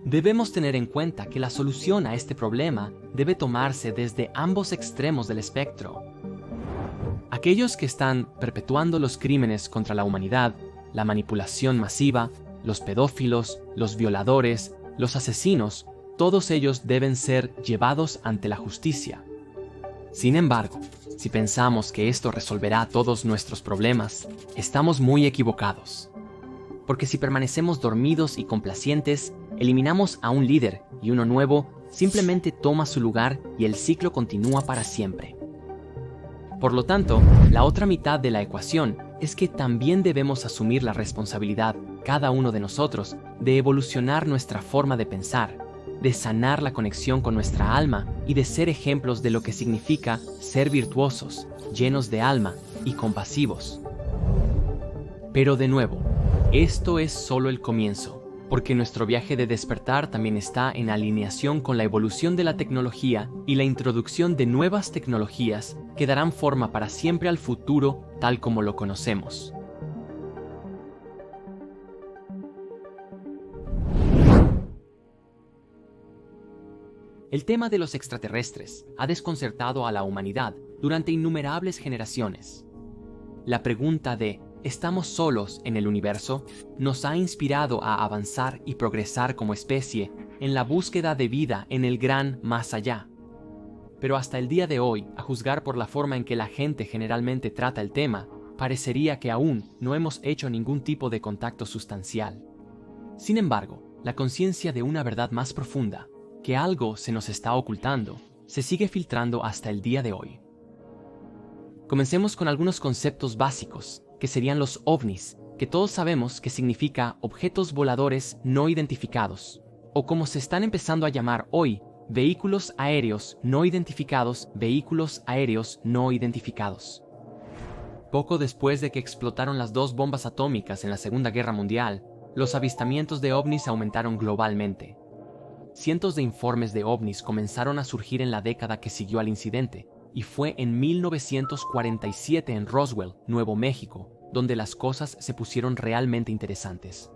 S1: Debemos tener en cuenta que la solución a este problema debe tomarse desde ambos extremos del espectro. Aquellos que están perpetuando los crímenes contra la humanidad, la manipulación masiva, los pedófilos, los violadores, los asesinos, todos ellos deben ser llevados ante la justicia. Sin embargo, si pensamos que esto resolverá todos nuestros problemas, estamos muy equivocados. Porque si permanecemos dormidos y complacientes, eliminamos a un líder y uno nuevo simplemente toma su lugar y el ciclo continúa para siempre. Por lo tanto, la otra mitad de la ecuación es que también debemos asumir la responsabilidad, cada uno de nosotros, de evolucionar nuestra forma de pensar, de sanar la conexión con nuestra alma y de ser ejemplos de lo que significa ser virtuosos, llenos de alma y compasivos. Pero de nuevo, esto es solo el comienzo, porque nuestro viaje de despertar también está en alineación con la evolución de la tecnología y la introducción de nuevas tecnologías que darán forma para siempre al futuro tal como lo conocemos. El tema de los extraterrestres ha desconcertado a la humanidad durante innumerables generaciones. La pregunta de ¿estamos solos en el universo? Nos ha inspirado a avanzar y progresar como especie en la búsqueda de vida en el gran más allá. Pero hasta el día de hoy, a juzgar por la forma en que la gente generalmente trata el tema, parecería que aún no hemos hecho ningún tipo de contacto sustancial. Sin embargo, la conciencia de una verdad más profunda, que algo se nos está ocultando, se sigue filtrando hasta el día de hoy. Comencemos con algunos conceptos básicos, que serían los ovnis, que todos sabemos que significa objetos voladores no identificados, o como se están empezando a llamar hoy, vehículos aéreos no identificados, vehículos aéreos no identificados. Poco después de que explotaron las 2 bombas atómicas en la Segunda Guerra Mundial, los avistamientos de ovnis aumentaron globalmente. Cientos de informes de ovnis comenzaron a surgir en la década que siguió al incidente, y fue en 1947 en Roswell, Nuevo México, donde las cosas se pusieron realmente interesantes.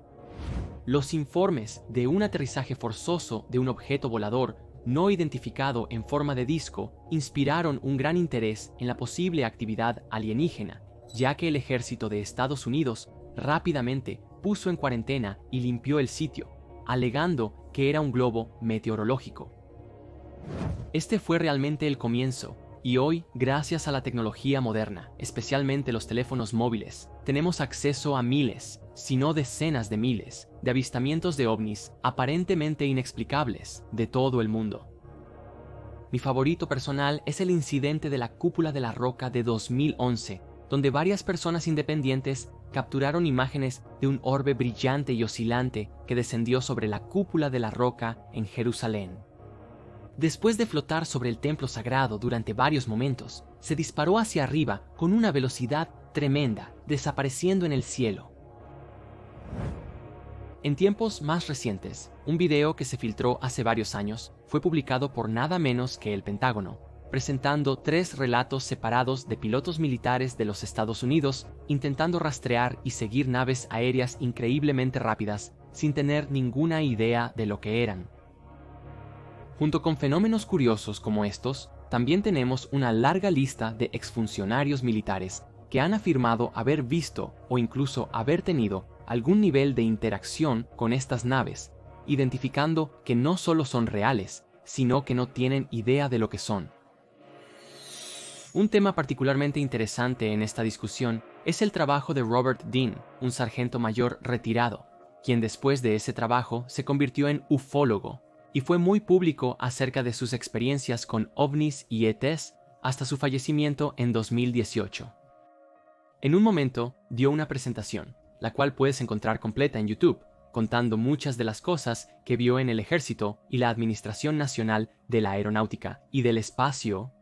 S1: Los informes de un aterrizaje forzoso de un objeto volador no identificado en forma de disco inspiraron un gran interés en la posible actividad alienígena, ya que el ejército de Estados Unidos rápidamente puso en cuarentena y limpió el sitio, alegando que era un globo meteorológico. Este fue realmente el comienzo, y hoy, gracias a la tecnología moderna, especialmente los teléfonos móviles, tenemos acceso a miles, si no decenas de miles, de avistamientos de ovnis aparentemente inexplicables de todo el mundo. Mi favorito personal es el incidente de la Cúpula de la Roca de 2011, donde varias personas independientes capturaron imágenes de un orbe brillante y oscilante que descendió sobre la Cúpula de la Roca en Jerusalén. Después de flotar sobre el templo sagrado durante varios momentos, se disparó hacia arriba con una velocidad tremenda, desapareciendo en el cielo. En tiempos más recientes, un video que se filtró hace varios años fue publicado por nada menos que el Pentágono, presentando 3 relatos separados de pilotos militares de los Estados Unidos intentando rastrear y seguir naves aéreas increíblemente rápidas sin tener ninguna idea de lo que eran. Junto con fenómenos curiosos como estos, también tenemos una larga lista de exfuncionarios militares que han afirmado haber visto o incluso haber tenido algún nivel de interacción con estas naves, identificando que no solo son reales, sino que no tienen idea de lo que son. Un tema particularmente interesante en esta discusión es el trabajo de Robert Dean, un sargento mayor retirado, quien después de ese trabajo se convirtió en ufólogo y fue muy público acerca de sus experiencias con ovnis y ETs hasta su fallecimiento en 2018. En un momento dio una presentación, la cual puedes encontrar completa en YouTube, contando muchas de las cosas que vio en el Ejército y la Administración Nacional de la Aeronáutica y del Espacio.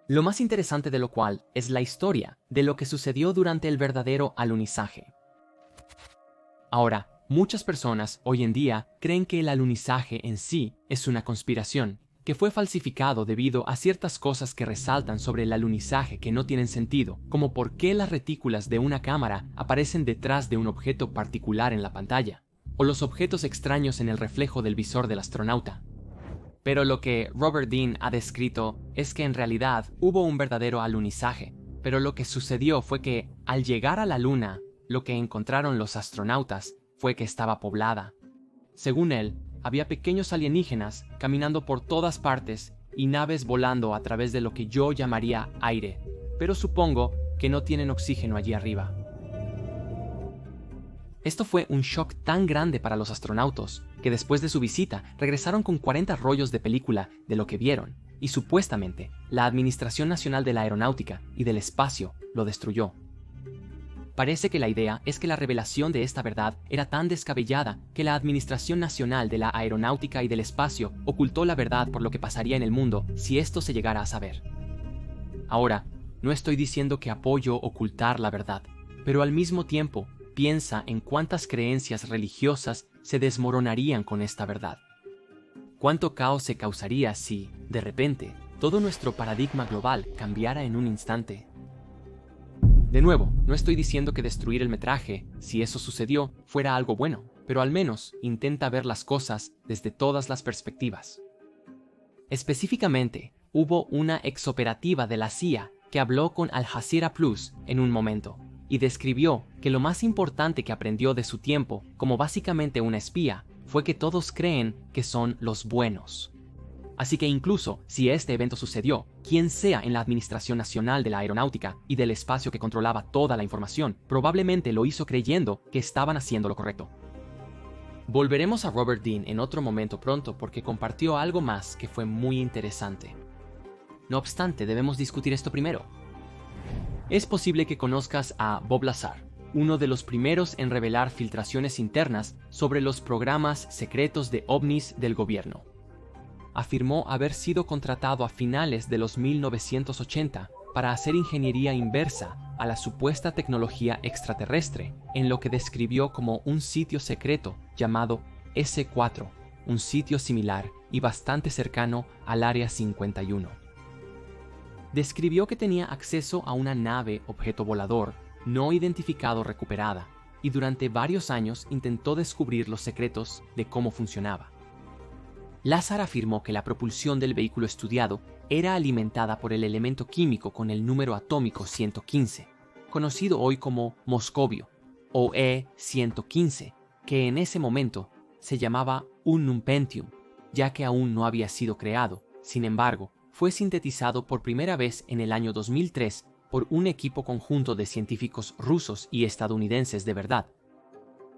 S1: Lo más interesante de lo cual es la historia de lo que sucedió durante el verdadero alunizaje. Ahora, muchas personas hoy en día creen que el alunizaje en sí es una conspiración, que fue falsificado debido a ciertas cosas que resaltan sobre el alunizaje que no tienen sentido, como por qué las retículas de una cámara aparecen detrás de un objeto particular en la pantalla, o los objetos extraños en el reflejo del visor del astronauta. Pero lo que Robert Dean ha descrito es que en realidad hubo un verdadero alunizaje, pero lo que sucedió fue que, al llegar a la Luna, lo que encontraron los astronautas fue que estaba poblada. Según él, había pequeños alienígenas caminando por todas partes y naves volando a través de lo que yo llamaría aire, pero supongo que no tienen oxígeno allí arriba. Esto fue un shock tan grande para los astronautas que después de su visita regresaron con 40 rollos de película de lo que vieron, y supuestamente la Administración Nacional de la Aeronáutica y del Espacio lo destruyó. Parece que la idea es que la revelación de esta verdad era tan descabellada que la Administración Nacional de la Aeronáutica y del Espacio ocultó la verdad por lo que pasaría en el mundo si esto se llegara a saber. Ahora, no estoy diciendo que apoyo ocultar la verdad, pero al mismo tiempo piensa en cuántas creencias religiosas se desmoronarían con esta verdad. ¿Cuánto caos se causaría si, de repente, todo nuestro paradigma global cambiara en un instante? De nuevo, no estoy diciendo que destruir el metraje, si eso sucedió, fuera algo bueno, pero al menos intenta ver las cosas desde todas las perspectivas. Específicamente, hubo una exoperativa de la CIA que habló con Al Jazeera Plus en un momento y describió que lo más importante que aprendió de su tiempo como básicamente una espía fue que todos creen que son los buenos. Así que incluso si este evento sucedió, quien sea en la Administración Nacional de la Aeronáutica y del Espacio que controlaba toda la información, probablemente lo hizo creyendo que estaban haciendo lo correcto. Volveremos a Robert Dean en otro momento pronto porque compartió algo más que fue muy interesante. No obstante, debemos discutir esto primero. Es posible que conozcas a Bob Lazar, uno de los primeros en revelar filtraciones internas sobre los programas secretos de ovnis del gobierno. Afirmó haber sido contratado a finales de los 1980 para hacer ingeniería inversa a la supuesta tecnología extraterrestre, en lo que describió como un sitio secreto llamado S4, un sitio similar y bastante cercano al Área 51. Describió que tenía acceso a una nave objeto volador no identificado recuperada, y durante varios años intentó descubrir los secretos de cómo funcionaba. Lazar afirmó que la propulsión del vehículo estudiado era alimentada por el elemento químico con el número atómico 115, conocido hoy como moscovio, o E-115, que en ese momento se llamaba un Pentium, ya que aún no había sido creado. Sin embargo, fue sintetizado por primera vez en el año 2003 por un equipo conjunto de científicos rusos y estadounidenses de verdad.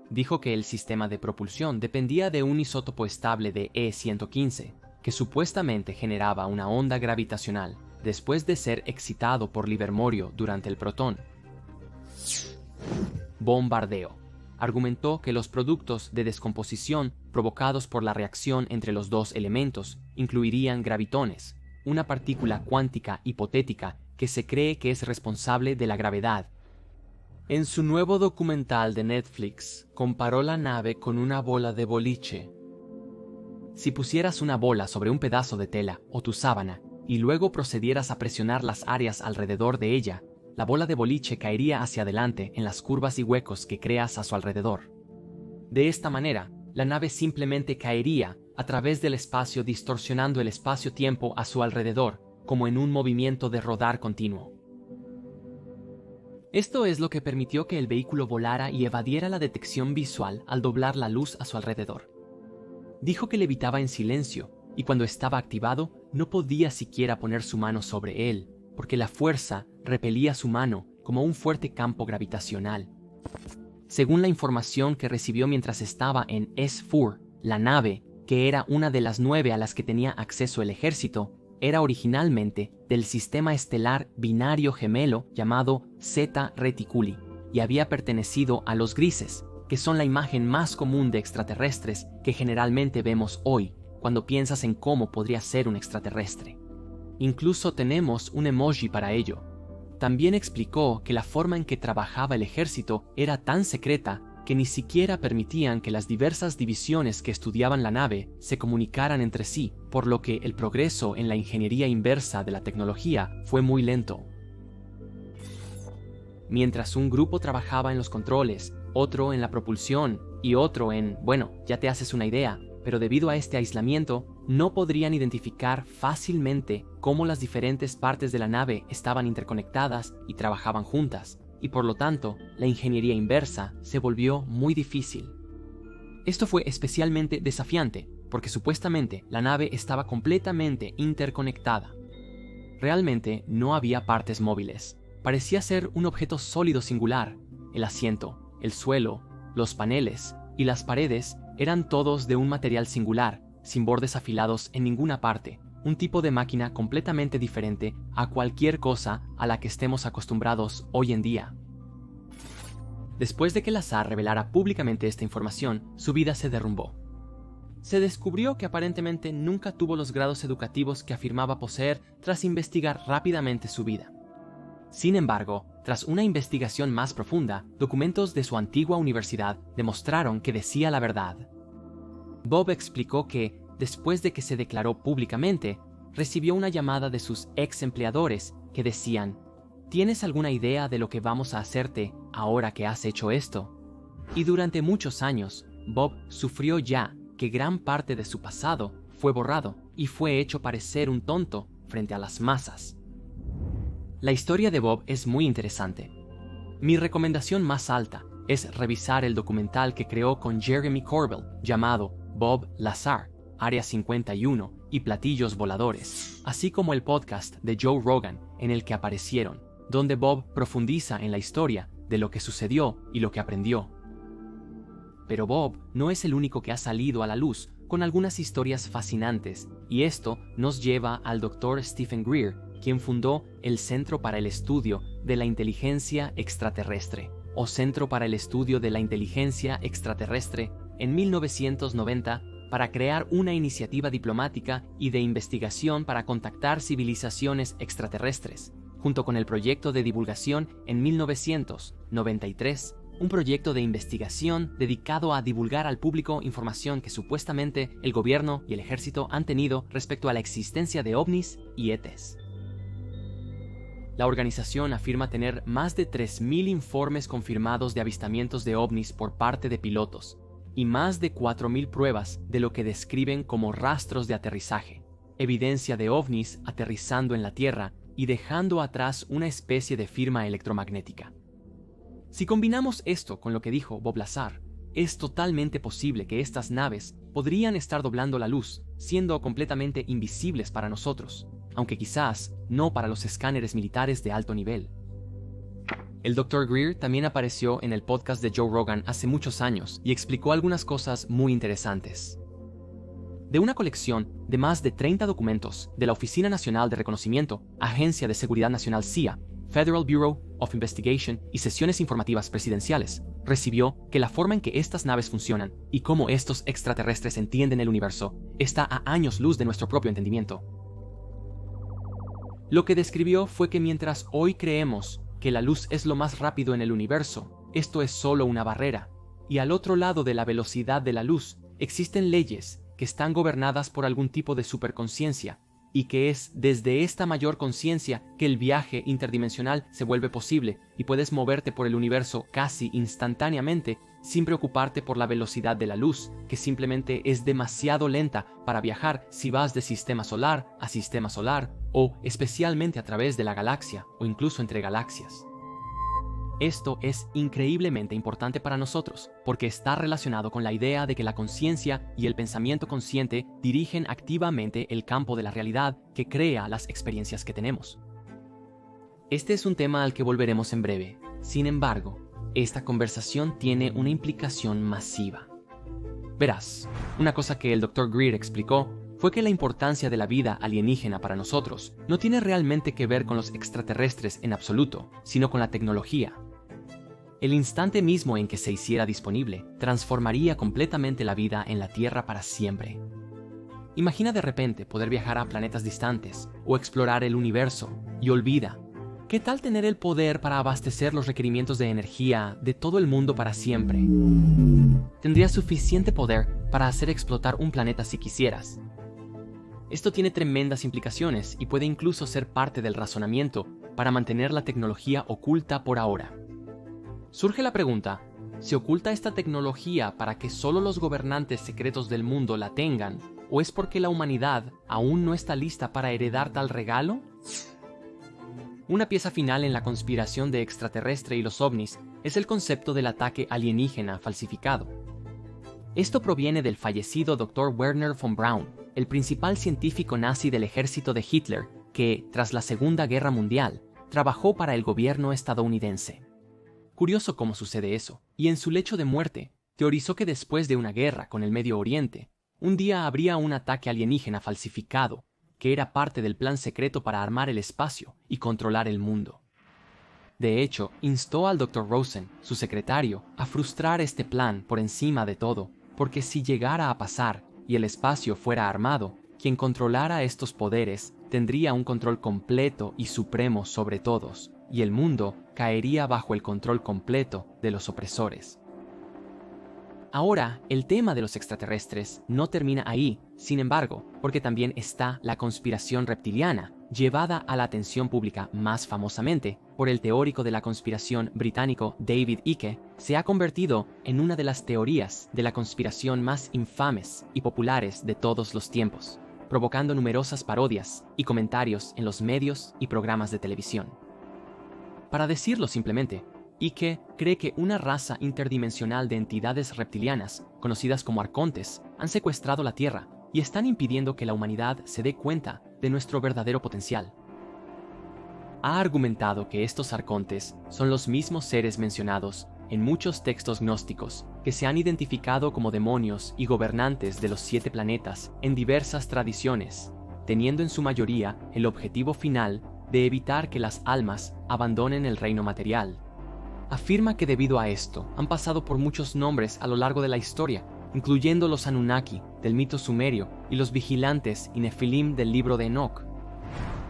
S1: Dijo que el sistema de propulsión dependía de un isótopo estable de E-115, que supuestamente generaba una onda gravitacional después de ser excitado por livermorio durante el protón. Bombardeo. Argumentó que los productos de descomposición provocados por la reacción entre los dos elementos incluirían gravitones, una partícula cuántica hipotética que se cree que es responsable de la gravedad. En su nuevo documental de Netflix, comparó la nave con una bola de boliche. Si pusieras una bola sobre un pedazo de tela o tu sábana y luego procedieras a presionar las áreas alrededor de ella, la bola de boliche caería hacia adelante en las curvas y huecos que creas a su alrededor. De esta manera, la nave simplemente caería a través del espacio distorsionando el espacio-tiempo a su alrededor, como en un movimiento de rodar continuo. Esto es lo que permitió que el vehículo volara y evadiera la detección visual al doblar la luz a su alrededor. Dijo que levitaba en silencio y cuando estaba activado no podía siquiera poner su mano sobre él, porque la fuerza repelía su mano como un fuerte campo gravitacional. Según la información que recibió mientras estaba en S4, la nave, que era una de las 9 a las que tenía acceso el ejército, era originalmente del sistema estelar binario gemelo llamado Zeta Reticuli y había pertenecido a los grises, que son la imagen más común de extraterrestres que generalmente vemos hoy cuando piensas en cómo podría ser un extraterrestre. Incluso tenemos un emoji para ello. También explicó que la forma en que trabajaba el ejército era tan secreta que ni siquiera permitían que las diversas divisiones que estudiaban la nave se comunicaran entre sí, por lo que el progreso en la ingeniería inversa de la tecnología fue muy lento. Mientras un grupo trabajaba en los controles, otro en la propulsión y otro en, bueno, ya te haces una idea, pero debido a este aislamiento, no podrían identificar fácilmente cómo las diferentes partes de la nave estaban interconectadas y trabajaban juntas, y por lo tanto, la ingeniería inversa se volvió muy difícil. Esto fue especialmente desafiante, porque supuestamente la nave estaba completamente interconectada. Realmente no había partes móviles. Parecía ser un objeto sólido singular. El asiento, el suelo, los paneles y las paredes eran todos de un material singular, sin bordes afilados en ninguna parte, un tipo de máquina completamente diferente a cualquier cosa a la que estemos acostumbrados hoy en día. Después de que Lazar revelara públicamente esta información, su vida se derrumbó. Se descubrió que aparentemente nunca tuvo los grados educativos que afirmaba poseer tras investigar rápidamente su vida. Sin embargo, tras una investigación más profunda, documentos de su antigua universidad demostraron que decía la verdad. Bob explicó que, después de que se declaró públicamente, recibió una llamada de sus ex empleadores que decían: ¿tienes alguna idea de lo que vamos a hacerte ahora que has hecho esto? Y durante muchos años, Bob sufrió ya que gran parte de su pasado fue borrado y fue hecho parecer un tonto frente a las masas. La historia de Bob es muy interesante. Mi recomendación más alta es revisar el documental que creó con Jeremy Corbell llamado Bob Lazar, Área 51 y Platillos Voladores, así como el podcast de Joe Rogan en el que aparecieron, donde Bob profundiza en la historia de lo que sucedió y lo que aprendió. Pero Bob no es el único que ha salido a la luz con algunas historias fascinantes, y esto nos lleva al Dr. Stephen Greer, quien fundó el Centro para el Estudio de la Inteligencia Extraterrestre, o Centro para el Estudio de la Inteligencia Extraterrestre, en 1990, para crear una iniciativa diplomática y de investigación para contactar civilizaciones extraterrestres, junto con el proyecto de divulgación en 1993, un proyecto de investigación dedicado a divulgar al público información que supuestamente el gobierno y el ejército han tenido respecto a la existencia de ovnis y ETs. la organización afirma tener más de 3.000 informes confirmados de avistamientos de ovnis por parte de pilotos y más de 4.000 pruebas de lo que describen como rastros de aterrizaje, evidencia de ovnis aterrizando en la Tierra y dejando atrás una especie de firma electromagnética. Si combinamos esto con lo que dijo Bob Lazar, es totalmente posible que estas naves podrían estar doblando la luz, siendo completamente invisibles para nosotros, aunque quizás no para los escáneres militares de alto nivel. El Dr. Greer también apareció en el podcast de Joe Rogan hace muchos años y explicó algunas cosas muy interesantes. De una colección de más de 30 documentos de la Oficina Nacional de Reconocimiento, Agencia de Seguridad Nacional CIA, Federal Bureau of Investigation y sesiones informativas presidenciales, recibió que la forma en que estas naves funcionan y cómo estos extraterrestres entienden el universo está a años luz de nuestro propio entendimiento. Lo que describió fue que mientras hoy creemos que la luz es lo más rápido en el universo, esto es solo una barrera, y al otro lado de la velocidad de la luz existen leyes que están gobernadas por algún tipo de superconciencia, y que es desde esta mayor conciencia que el viaje interdimensional se vuelve posible y puedes moverte por el universo casi instantáneamente sin preocuparte por la velocidad de la luz, que simplemente es demasiado lenta para viajar si vas de sistema solar a sistema solar o especialmente a través de la galaxia o incluso entre galaxias. Esto es increíblemente importante para nosotros, porque está relacionado con la idea de que la conciencia y el pensamiento consciente dirigen activamente el campo de la realidad que crea las experiencias que tenemos. Este es un tema al que volveremos en breve. Sin embargo, esta conversación tiene una implicación masiva. Verás, una cosa que el Dr. Greer explicó fue que la importancia de la vida alienígena para nosotros no tiene realmente que ver con los extraterrestres en absoluto, sino con la tecnología. El instante mismo en que se hiciera disponible, transformaría completamente la vida en la Tierra para siempre. Imagina de repente poder viajar a planetas distantes o explorar el universo, y olvida, ¿qué tal tener el poder para abastecer los requerimientos de energía de todo el mundo para siempre? Tendrías suficiente poder para hacer explotar un planeta si quisieras. Esto tiene tremendas implicaciones y puede incluso ser parte del razonamiento para mantener la tecnología oculta por ahora. Surge la pregunta, ¿se oculta esta tecnología para que solo los gobernantes secretos del mundo la tengan, o es porque la humanidad aún no está lista para heredar tal regalo? Una pieza final en la conspiración de extraterrestre y los ovnis es el concepto del ataque alienígena falsificado. Esto proviene del fallecido Dr. Werner von Braun, el principal científico nazi del ejército de Hitler que, tras la Segunda Guerra Mundial, trabajó para el gobierno estadounidense. Curioso cómo sucede eso, y en su lecho de muerte, teorizó que después de una guerra con el Medio Oriente, un día habría un ataque alienígena falsificado, que era parte del plan secreto para armar el espacio y controlar el mundo. De hecho, instó al Dr. Rosen, su secretario, a frustrar este plan por encima de todo, porque si llegara a pasar y el espacio fuera armado, quien controlara estos poderes tendría un control completo y supremo sobre todos, y el mundo caería bajo el control completo de los opresores. Ahora, el tema de los extraterrestres no termina ahí, sin embargo, porque también está la conspiración reptiliana, llevada a la atención pública más famosamente por el teórico de la conspiración británico David Icke, se ha convertido en una de las teorías de la conspiración más infames y populares de todos los tiempos, provocando numerosas parodias y comentarios en los medios y programas de televisión. Para decirlo simplemente, Icke cree que una raza interdimensional de entidades reptilianas, conocidas como arcontes, han secuestrado la Tierra y están impidiendo que la humanidad se dé cuenta de nuestro verdadero potencial. Ha argumentado que estos arcontes son los mismos seres mencionados en muchos textos gnósticos que se han identificado como demonios y gobernantes de los 7 planetas en diversas tradiciones, teniendo en su mayoría el objetivo final de evitar que las almas abandonen el reino material. Afirma que debido a esto han pasado por muchos nombres a lo largo de la historia, incluyendo los Anunnaki del mito sumerio y los vigilantes y Nefilim del libro de Enoch.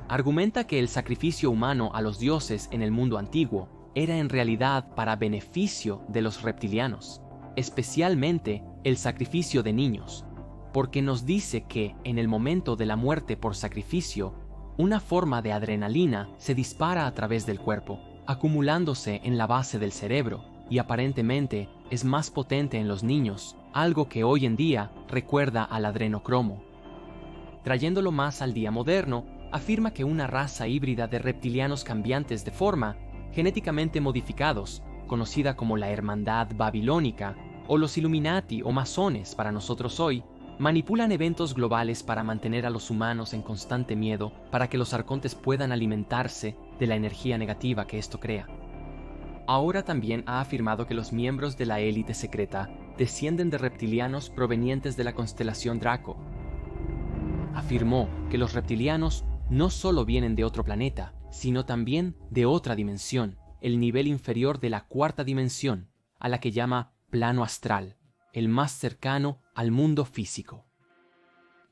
S1: Argumenta que el sacrificio humano a los dioses en el mundo antiguo era en realidad para beneficio de los reptilianos, especialmente el sacrificio de niños, porque nos dice que en el momento de la muerte por sacrificio, Una forma de adrenalina se dispara a través del cuerpo, acumulándose en la base del cerebro, y aparentemente es más potente en los niños, algo que hoy en día recuerda al adrenocromo. Trayéndolo más al día moderno, afirma que una raza híbrida de reptilianos cambiantes de forma, genéticamente modificados, conocida como la Hermandad Babilónica, o los Illuminati o masones para nosotros hoy, manipulan eventos globales para mantener a los humanos en constante miedo para que los arcontes puedan alimentarse de la energía negativa que esto crea. Ahora también ha afirmado que los miembros de la élite secreta descienden de reptilianos provenientes de la constelación Draco. Afirmó que los reptilianos no solo vienen de otro planeta, sino también de otra dimensión, el nivel inferior de la cuarta dimensión, a la que llama plano astral, el más cercano al mundo físico.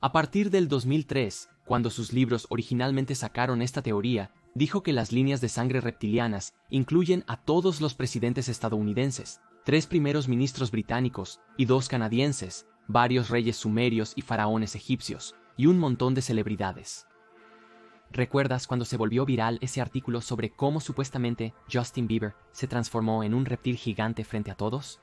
S1: A partir del 2003, cuando sus libros originalmente sacaron esta teoría, dijo que las líneas de sangre reptilianas incluyen a todos los presidentes estadounidenses, 3 primeros ministros británicos y 2 canadienses, varios reyes sumerios y faraones egipcios, y un montón de celebridades. ¿Recuerdas cuando se volvió viral ese artículo sobre cómo supuestamente Justin Bieber se transformó en un reptil gigante frente a todos?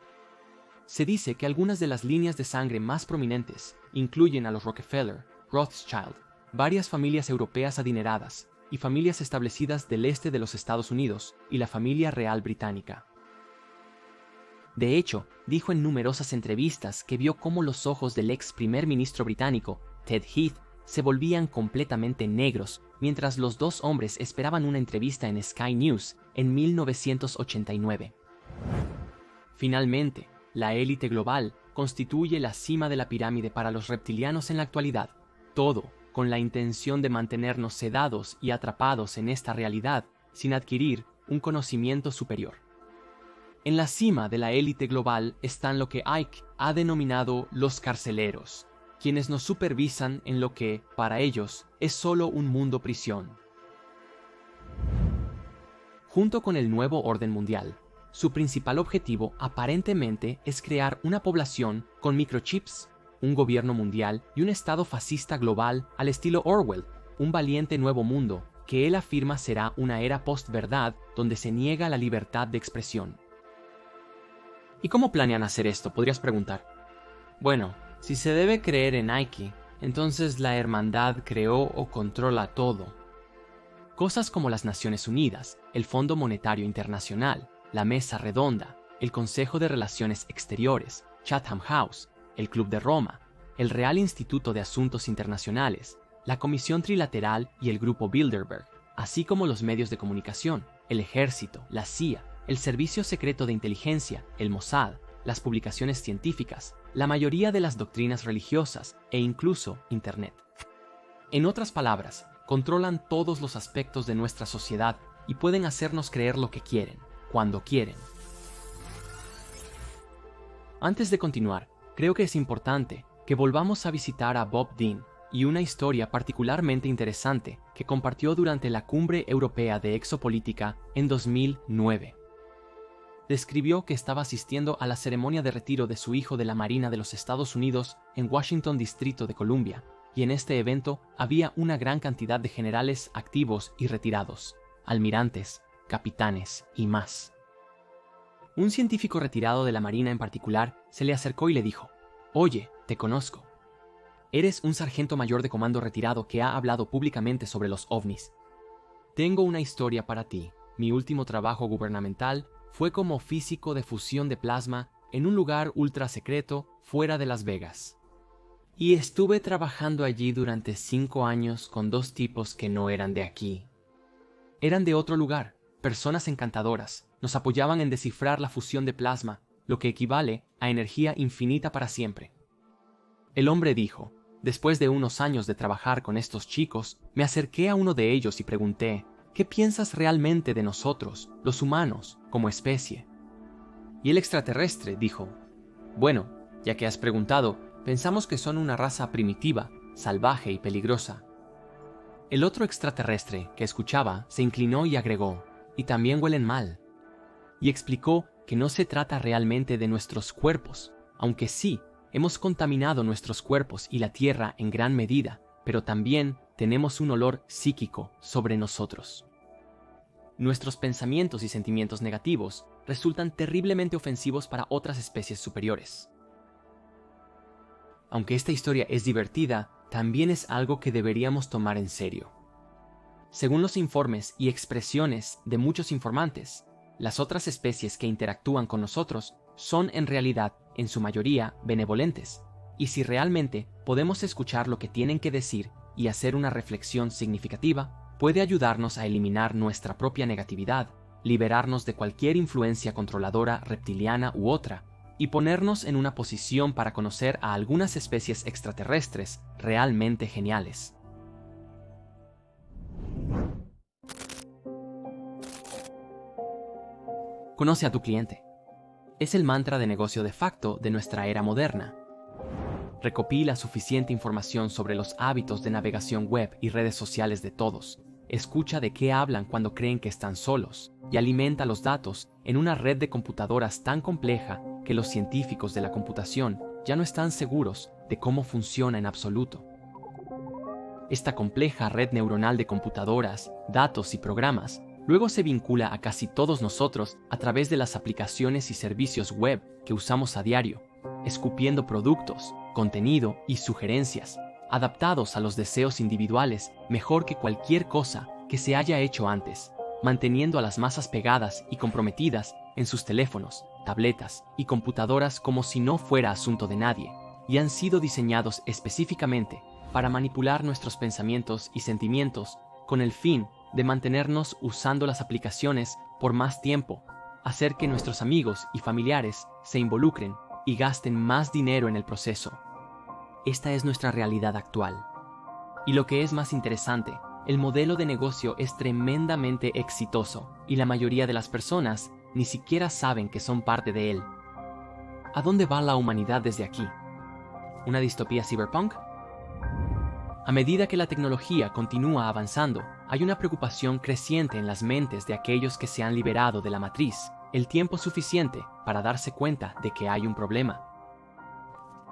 S1: Se dice que algunas de las líneas de sangre más prominentes incluyen a los Rockefeller, Rothschild, varias familias europeas adineradas y familias establecidas del este de los Estados Unidos y la familia real británica. De hecho, dijo en numerosas entrevistas que vio cómo los ojos del ex primer ministro británico, Ted Heath, se volvían completamente negros mientras los dos hombres esperaban una entrevista en Sky News en 1989. Finalmente, la élite global constituye la cima de la pirámide para los reptilianos en la actualidad, todo con la intención de mantenernos sedados y atrapados en esta realidad sin adquirir un conocimiento superior. En la cima de la élite global están lo que Icke ha denominado los carceleros, quienes nos supervisan en lo que, para ellos, es solo un mundo prisión. Junto con el nuevo orden mundial, su principal objetivo aparentemente es crear una población con microchips, un gobierno mundial y un estado fascista global al estilo Orwell, un valiente nuevo mundo que él afirma será una era post-verdad donde se niega la libertad de expresión. ¿Y cómo planean hacer esto?, podrías preguntar. Bueno, si se debe creer en Icke, entonces la hermandad creó o controla todo. Cosas como las Naciones Unidas, el Fondo Monetario Internacional, la Mesa Redonda, el Consejo de Relaciones Exteriores, Chatham House, el Club de Roma, el Real Instituto de Asuntos Internacionales, la Comisión Trilateral y el Grupo Bilderberg, así como los medios de comunicación, el Ejército, la CIA, el Servicio Secreto de Inteligencia, el Mossad, las publicaciones científicas, la mayoría de las doctrinas religiosas e incluso Internet. En otras palabras, controlan todos los aspectos de nuestra sociedad y pueden hacernos creer lo que quieren, cuando quieren. Antes de continuar, creo que es importante que volvamos a visitar a Bob Dean y una historia particularmente interesante que compartió durante la Cumbre Europea de Exopolítica en 2009. Describió que estaba asistiendo a la ceremonia de retiro de su hijo de la Marina de los Estados Unidos en Washington, Distrito de Columbia, y en este evento había una gran cantidad de generales activos y retirados, almirantes, capitanes y más. Un científico retirado de la Marina en particular se le acercó y le dijo: «Oye, te conozco. Eres un sargento mayor de comando retirado que ha hablado públicamente sobre los ovnis. Tengo una historia para ti. Mi último trabajo gubernamental fue como físico de fusión de plasma en un lugar ultra secreto fuera de Las Vegas. Y estuve trabajando allí durante 5 años con 2 tipos que no eran de aquí. Eran de otro lugar, personas encantadoras. Nos apoyaban en descifrar la fusión de plasma, lo que equivale a energía infinita para siempre». El hombre dijo: «Después de unos años de trabajar con estos chicos, me acerqué a uno de ellos y pregunté: ¿qué piensas realmente de nosotros, los humanos, como especie?». Y el extraterrestre dijo: «Bueno, ya que has preguntado, pensamos que son una raza primitiva, salvaje y peligrosa». El otro extraterrestre que escuchaba se inclinó y agregó: «Y también huelen mal». Y explicó que no se trata realmente de nuestros cuerpos, aunque sí, hemos contaminado nuestros cuerpos y la Tierra en gran medida, pero también tenemos un olor psíquico sobre nosotros. Nuestros pensamientos y sentimientos negativos resultan terriblemente ofensivos para otras especies superiores. Aunque esta historia es divertida, también es algo que deberíamos tomar en serio. Según los informes y expresiones de muchos informantes, las otras especies que interactúan con nosotros son en realidad, en su mayoría, benevolentes, y si realmente podemos escuchar lo que tienen que decir y hacer una reflexión significativa, puede ayudarnos a eliminar nuestra propia negatividad, liberarnos de cualquier influencia controladora reptiliana u otra, y ponernos en una posición para conocer a algunas especies extraterrestres realmente geniales. Conoce a tu cliente. Es el mantra de negocio de facto de nuestra era moderna. Recopila suficiente información sobre los hábitos de navegación web y redes sociales de todos. Escucha de qué hablan cuando creen que están solos y alimenta los datos en una red de computadoras tan compleja que los científicos de la computación ya no están seguros de cómo funciona en absoluto. Esta compleja red neuronal de computadoras, datos y programas luego se vincula a casi todos nosotros a través de las aplicaciones y servicios web que usamos a diario, escupiendo productos, contenido y sugerencias, adaptados a los deseos individuales mejor que cualquier cosa que se haya hecho antes, manteniendo a las masas pegadas y comprometidas en sus teléfonos, tabletas y computadoras como si no fuera asunto de nadie, y han sido diseñados específicamente para manipular nuestros pensamientos y sentimientos con el fin de mantenernos usando las aplicaciones por más tiempo, hacer que nuestros amigos y familiares se involucren y gasten más dinero en el proceso. Esta es nuestra realidad actual. Y lo que es más interesante, el modelo de negocio es tremendamente exitoso y la mayoría de las personas ni siquiera saben que son parte de él. ¿A dónde va la humanidad desde aquí? ¿Una distopía cyberpunk? A medida que la tecnología continúa avanzando, hay una preocupación creciente en las mentes de aquellos que se han liberado de la matriz, el tiempo suficiente para darse cuenta de que hay un problema.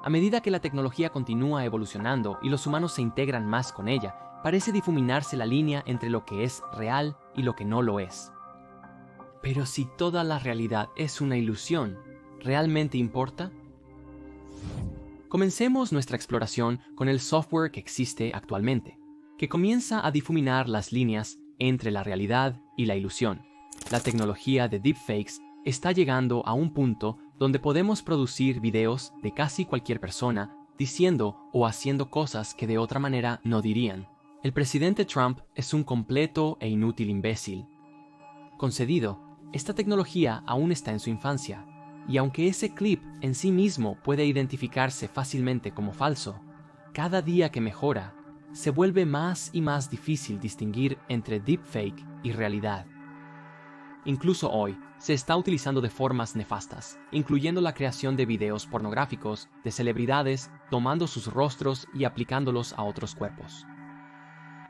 S1: A medida que la tecnología continúa evolucionando y los humanos se integran más con ella, parece difuminarse la línea entre lo que es real y lo que no lo es. Pero si toda la realidad es una ilusión, ¿realmente importa? Comencemos nuestra exploración con el software que existe actualmente, que comienza a difuminar las líneas entre la realidad y la ilusión. La tecnología de deepfakes está llegando a un punto donde podemos producir videos de casi cualquier persona diciendo o haciendo cosas que de otra manera no dirían. El presidente Trump es un completo e inútil imbécil. Concedido, esta tecnología aún está en su infancia, y aunque ese clip en sí mismo puede identificarse fácilmente como falso, cada día que mejora, se vuelve más y más difícil distinguir entre deepfake y realidad. Incluso hoy, se está utilizando de formas nefastas, incluyendo la creación de videos pornográficos de celebridades tomando sus rostros y aplicándolos a otros cuerpos.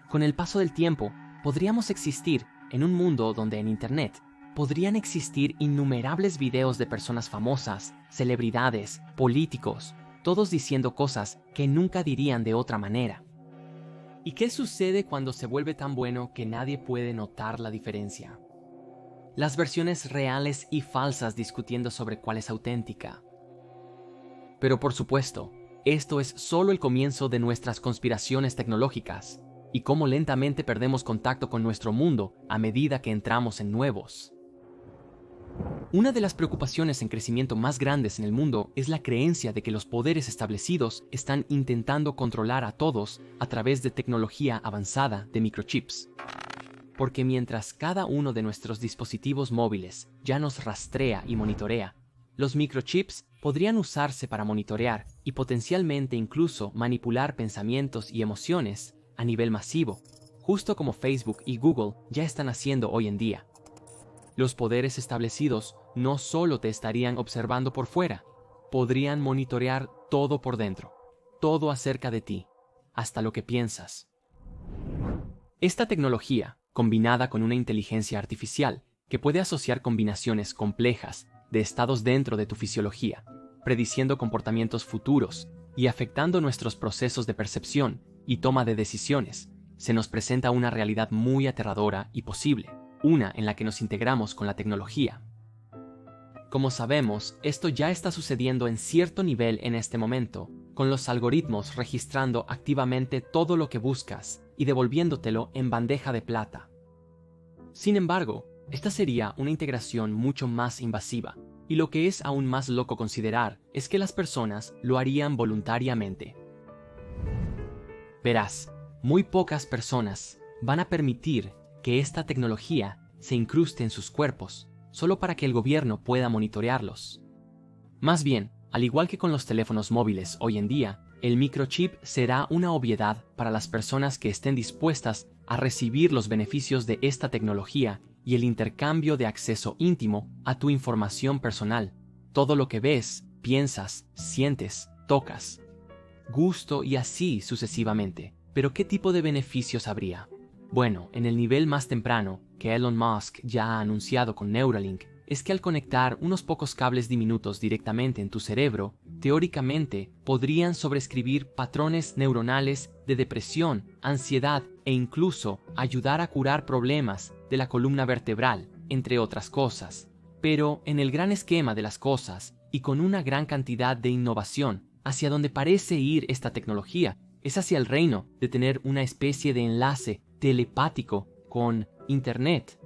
S1: Con el paso del tiempo, podríamos existir en un mundo donde en Internet podrían existir innumerables videos de personas famosas, celebridades, políticos, todos diciendo cosas que nunca dirían de otra manera. ¿Y qué sucede cuando se vuelve tan bueno que nadie puede notar la diferencia? Las versiones reales y falsas discutiendo sobre cuál es auténtica. Pero por supuesto, esto es solo el comienzo de nuestras conspiraciones tecnológicas y cómo lentamente perdemos contacto con nuestro mundo a medida que entramos en nuevos. Una de las preocupaciones en crecimiento más grandes en el mundo es la creencia de que los poderes establecidos están intentando controlar a todos a través de tecnología avanzada de microchips. Porque mientras cada uno de nuestros dispositivos móviles ya nos rastrea y monitorea, los microchips podrían usarse para monitorear y potencialmente incluso manipular pensamientos y emociones a nivel masivo, justo como Facebook y Google ya están haciendo hoy en día. Los poderes establecidos no solo te estarían observando por fuera, podrían monitorear todo por dentro, todo acerca de ti, hasta lo que piensas. Esta tecnología, combinada con una inteligencia artificial que puede asociar combinaciones complejas de estados dentro de tu fisiología, prediciendo comportamientos futuros y afectando nuestros procesos de percepción y toma de decisiones, se nos presenta una realidad muy aterradora y posible, una en la que nos integramos con la tecnología. Como sabemos, esto ya está sucediendo en cierto nivel en este momento, con los algoritmos registrando activamente todo lo que buscas y devolviéndotelo en bandeja de plata. Sin embargo, esta sería una integración mucho más invasiva, y lo que es aún más loco considerar es que las personas lo harían voluntariamente. Verás, muy pocas personas van a permitir que esta tecnología se incruste en sus cuerpos, solo para que el gobierno pueda monitorearlos. Más bien, al igual que con los teléfonos móviles hoy en día, el microchip será una obviedad para las personas que estén dispuestas a recibir los beneficios de esta tecnología y el intercambio de acceso íntimo a tu información personal, todo lo que ves, piensas, sientes, tocas, gusto y así sucesivamente. ¿Pero qué tipo de beneficios habría? Bueno, en el nivel más temprano, que Elon Musk ya ha anunciado con Neuralink, es que al conectar unos pocos cables diminutos directamente en tu cerebro, teóricamente podrían sobreescribir patrones neuronales de depresión, ansiedad e incluso ayudar a curar problemas de la columna vertebral, entre otras cosas. Pero en el gran esquema de las cosas, y con una gran cantidad de innovación, hacia donde parece ir esta tecnología, es hacia el reino de tener una especie de enlace telepático con Internet.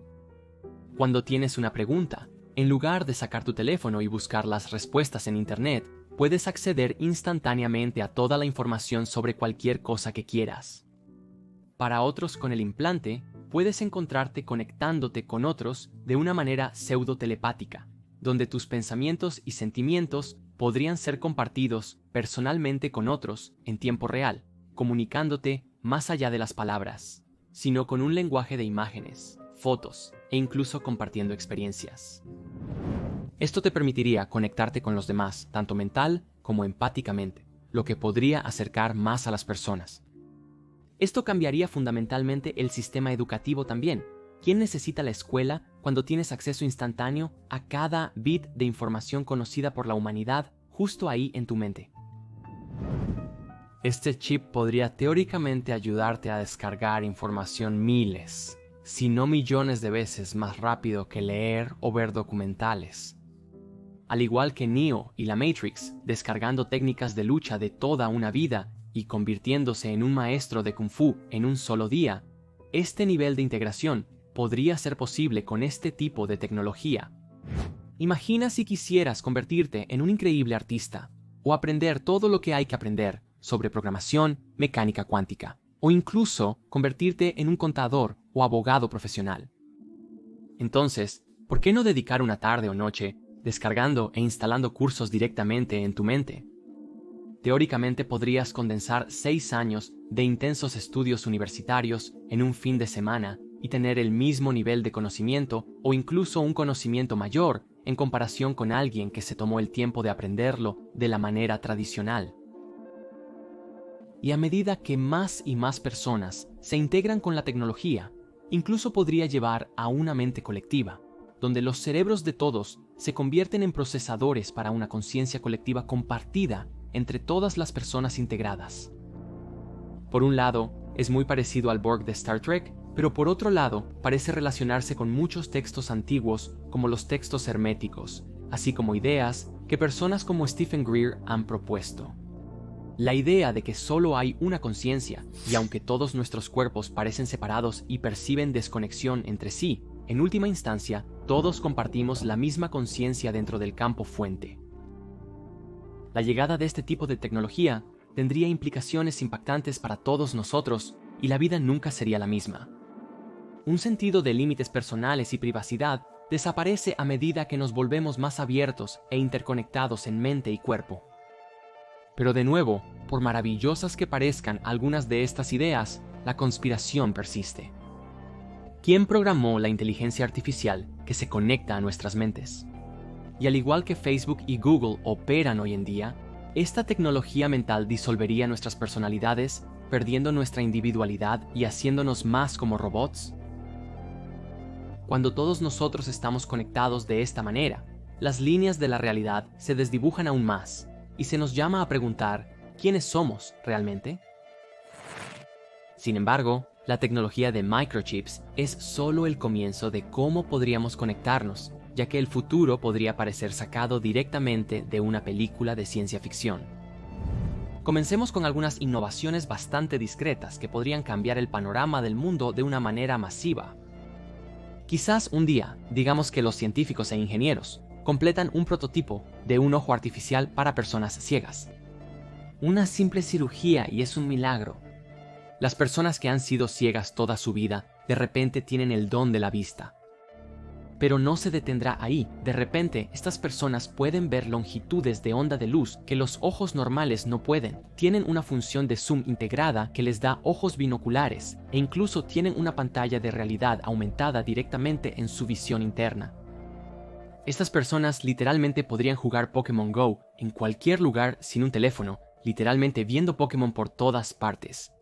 S1: Cuando tienes una pregunta, en lugar de sacar tu teléfono y buscar las respuestas en Internet, puedes acceder instantáneamente a toda la información sobre cualquier cosa que quieras. Para otros con el implante, puedes encontrarte conectándote con otros de una manera pseudo-telepática, donde tus pensamientos y sentimientos podrían ser compartidos personalmente con otros en tiempo real, comunicándote más allá de las palabras, sino con un lenguaje de imágenes, fotos e incluso compartiendo experiencias. Esto te permitiría conectarte con los demás, tanto mental como empáticamente, lo que podría acercar más a las personas. Esto cambiaría fundamentalmente el sistema educativo también. ¿Quién necesita la escuela cuando tienes acceso instantáneo a cada bit de información conocida por la humanidad justo ahí en tu mente? Este chip podría teóricamente ayudarte a descargar información miles, si no millones de veces más rápido que leer o ver documentales. Al igual que Neo y la Matrix, descargando técnicas de lucha de toda una vida y convirtiéndose en un maestro de Kung Fu en un solo día, este nivel de integración podría ser posible con este tipo de tecnología. Imagina si quisieras convertirte en un increíble artista, o aprender todo lo que hay que aprender sobre programación, mecánica cuántica, o incluso convertirte en un contador o abogado profesional. Entonces, ¿por qué no dedicar una tarde o noche descargando e instalando cursos directamente en tu mente? Teóricamente podrías condensar 6 años de intensos estudios universitarios en un fin de semana y tener el mismo nivel de conocimiento o incluso un conocimiento mayor en comparación con alguien que se tomó el tiempo de aprenderlo de la manera tradicional. Y a medida que más y más personas se integran con la tecnología, incluso podría llevar a una mente colectiva, donde los cerebros de todos se convierten en procesadores para una conciencia colectiva compartida entre todas las personas integradas. Por un lado, es muy parecido al Borg de Star Trek, pero por otro lado, parece relacionarse con muchos textos antiguos como los textos herméticos, así como ideas que personas como Stephen Greer han propuesto. La idea de que solo hay una conciencia, y aunque todos nuestros cuerpos parecen separados y perciben desconexión entre sí, en última instancia, todos compartimos la misma conciencia dentro del campo fuente. La llegada de este tipo de tecnología tendría implicaciones impactantes para todos nosotros y la vida nunca sería la misma. Un sentido de límites personales y privacidad desaparece a medida que nos volvemos más abiertos e interconectados en mente y cuerpo. Pero de nuevo, por maravillosas que parezcan algunas de estas ideas, la conspiración persiste. ¿Quién programó la inteligencia artificial que se conecta a nuestras mentes? Y al igual que Facebook y Google operan hoy en día, ¿esta tecnología mental disolvería nuestras personalidades, perdiendo nuestra individualidad y haciéndonos más como robots? Cuando todos nosotros estamos conectados de esta manera, las líneas de la realidad se desdibujan aún más, y se nos llama a preguntar, ¿quiénes somos realmente? Sin embargo, La tecnología de microchips es solo el comienzo de cómo podríamos conectarnos, ya que el futuro podría parecer sacado directamente de una película de ciencia ficción. Comencemos con algunas innovaciones bastante discretas que podrían cambiar el panorama del mundo de una manera masiva. Quizás un día, digamos que los científicos e ingenieros completan un prototipo de un ojo artificial para personas ciegas. Una simple cirugía y es un milagro. Las personas que han sido ciegas toda su vida, de repente tienen el don de la vista. Pero no se detendrá ahí. De repente, estas personas pueden ver longitudes de onda de luz que los ojos normales no pueden. Tienen una función de zoom integrada que les da ojos binoculares e incluso tienen una pantalla de realidad aumentada directamente en su visión interna. Estas personas literalmente podrían jugar Pokémon Go en cualquier lugar sin un teléfono, literalmente viendo Pokémon por todas partes.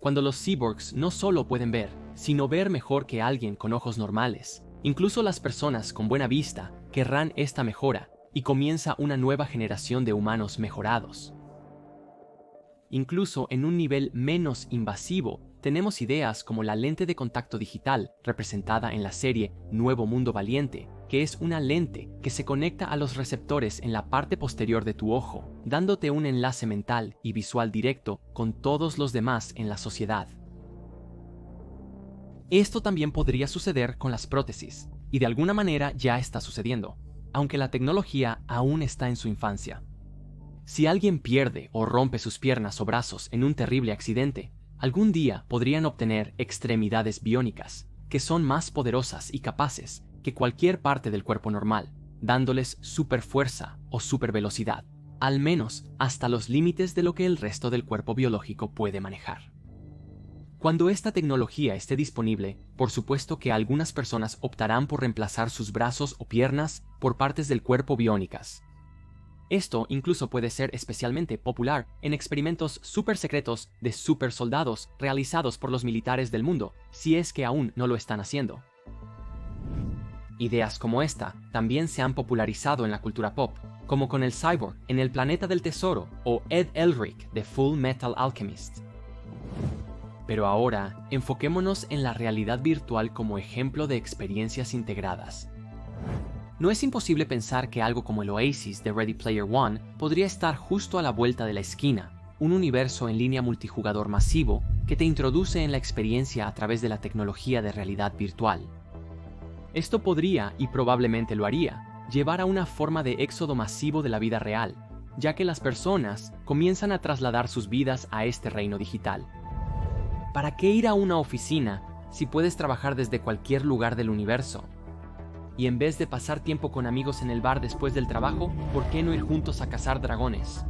S1: Cuando los cyborgs no solo pueden ver, sino ver mejor que alguien con ojos normales. Incluso las personas con buena vista querrán esta mejora y comienza una nueva generación de humanos mejorados. Incluso en un nivel menos invasivo, tenemos ideas como la lente de contacto digital, representada en la serie Nuevo Mundo Valiente, que es una lente que se conecta a los receptores en la parte posterior de tu ojo, dándote un enlace mental y visual directo con todos los demás en la sociedad. Esto también podría suceder con las prótesis, y de alguna manera ya está sucediendo, aunque la tecnología aún está en su infancia. Si alguien pierde o rompe sus piernas o brazos en un terrible accidente, algún día podrían obtener extremidades biónicas, que son más poderosas y capaces que cualquier parte del cuerpo normal, dándoles superfuerza o supervelocidad, al menos hasta los límites de lo que el resto del cuerpo biológico puede manejar. Cuando esta tecnología esté disponible, por supuesto que algunas personas optarán por reemplazar sus brazos o piernas por partes del cuerpo biónicas. Esto incluso puede ser especialmente popular en experimentos súper secretos de super soldados realizados por los militares del mundo, si es que aún no lo están haciendo. Ideas como esta también se han popularizado en la cultura pop, como con el cyborg en El Planeta del Tesoro o Ed Elric de Full Metal Alchemist. Pero ahora, enfoquémonos en la realidad virtual como ejemplo de experiencias integradas. No es imposible pensar que algo como el Oasis de Ready Player One podría estar justo a la vuelta de la esquina, un universo en línea multijugador masivo que te introduce en la experiencia a través de la tecnología de realidad virtual. Esto podría, y probablemente lo haría, llevar a una forma de éxodo masivo de la vida real, ya que las personas comienzan a trasladar sus vidas a este reino digital. ¿Para qué ir a una oficina si puedes trabajar desde cualquier lugar del universo? Y en vez de pasar tiempo con amigos en el bar después del trabajo, ¿por qué no ir juntos a cazar dragones?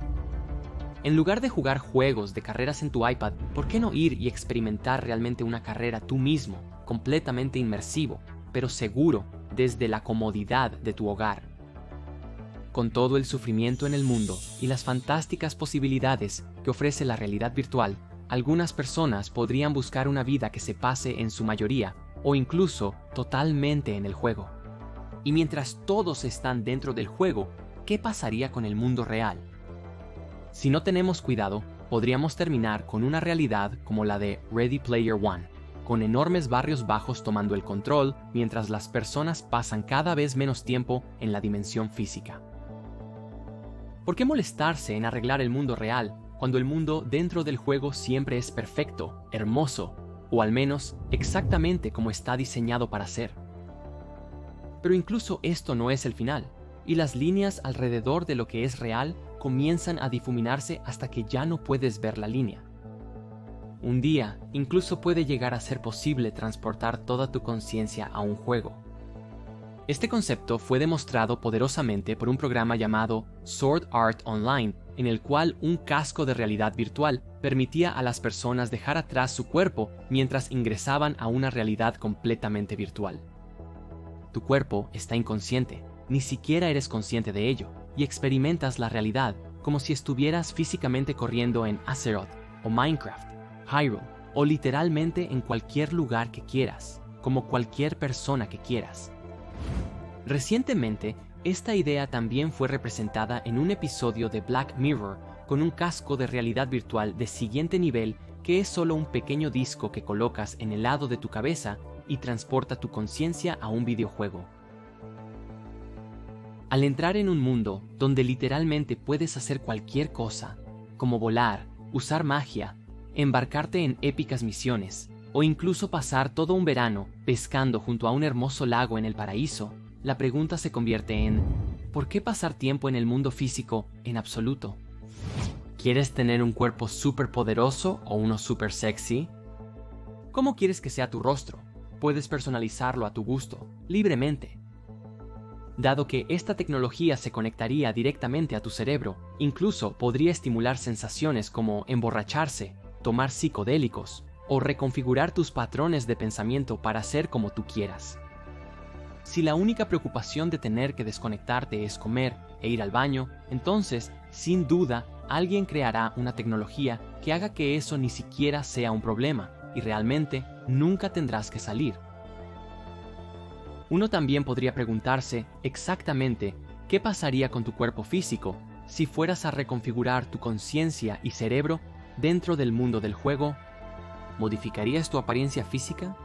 S1: En lugar de jugar juegos de carreras en tu iPad, ¿por qué no ir y experimentar realmente una carrera tú mismo, completamente inmersivo, pero seguro, desde la comodidad de tu hogar? Con todo el sufrimiento en el mundo y las fantásticas posibilidades que ofrece la realidad virtual, algunas personas podrían buscar una vida que se pase en su mayoría, o incluso totalmente en el juego. Y mientras todos están dentro del juego, ¿qué pasaría con el mundo real? Si no tenemos cuidado, podríamos terminar con una realidad como la de Ready Player One, con enormes barrios bajos tomando el control mientras las personas pasan cada vez menos tiempo en la dimensión física. ¿Por qué molestarse en arreglar el mundo real cuando el mundo dentro del juego siempre es perfecto, hermoso, o al menos exactamente como está diseñado para ser? Pero incluso esto no es el final, y las líneas alrededor de lo que es real comienzan a difuminarse hasta que ya no puedes ver la línea. Un día, incluso puede llegar a ser posible transportar toda tu conciencia a un juego. Este concepto fue demostrado poderosamente por un programa llamado Sword Art Online, en el cual un casco de realidad virtual permitía a las personas dejar atrás su cuerpo mientras ingresaban a una realidad completamente virtual. Tu cuerpo está inconsciente, ni siquiera eres consciente de ello, y experimentas la realidad como si estuvieras físicamente corriendo en Azeroth o Minecraft, Hyrule, o literalmente en cualquier lugar que quieras, como cualquier persona que quieras. Recientemente, esta idea también fue representada en un episodio de Black Mirror con un casco de realidad virtual de siguiente nivel que es solo un pequeño disco que colocas en el lado de tu cabeza y transporta tu conciencia a un videojuego. Al entrar en un mundo donde literalmente puedes hacer cualquier cosa, como volar, usar magia, embarcarte en épicas misiones, o incluso pasar todo un verano pescando junto a un hermoso lago en el paraíso, la pregunta se convierte en ¿por qué pasar tiempo en el mundo físico en absoluto? ¿Quieres tener un cuerpo súper poderoso o uno súper sexy? ¿Cómo quieres que sea tu rostro? Puedes personalizarlo a tu gusto, libremente. Dado que esta tecnología se conectaría directamente a tu cerebro, incluso podría estimular sensaciones como emborracharse, tomar psicodélicos o reconfigurar tus patrones de pensamiento para ser como tú quieras. Si la única preocupación de tener que desconectarte es comer e ir al baño, entonces, sin duda, alguien creará una tecnología que haga que eso ni siquiera sea un problema y realmente nunca tendrás que salir. Uno también podría preguntarse exactamente qué pasaría con tu cuerpo físico si fueras a reconfigurar tu conciencia y cerebro dentro del mundo del juego. ¿Modificarías tu apariencia física?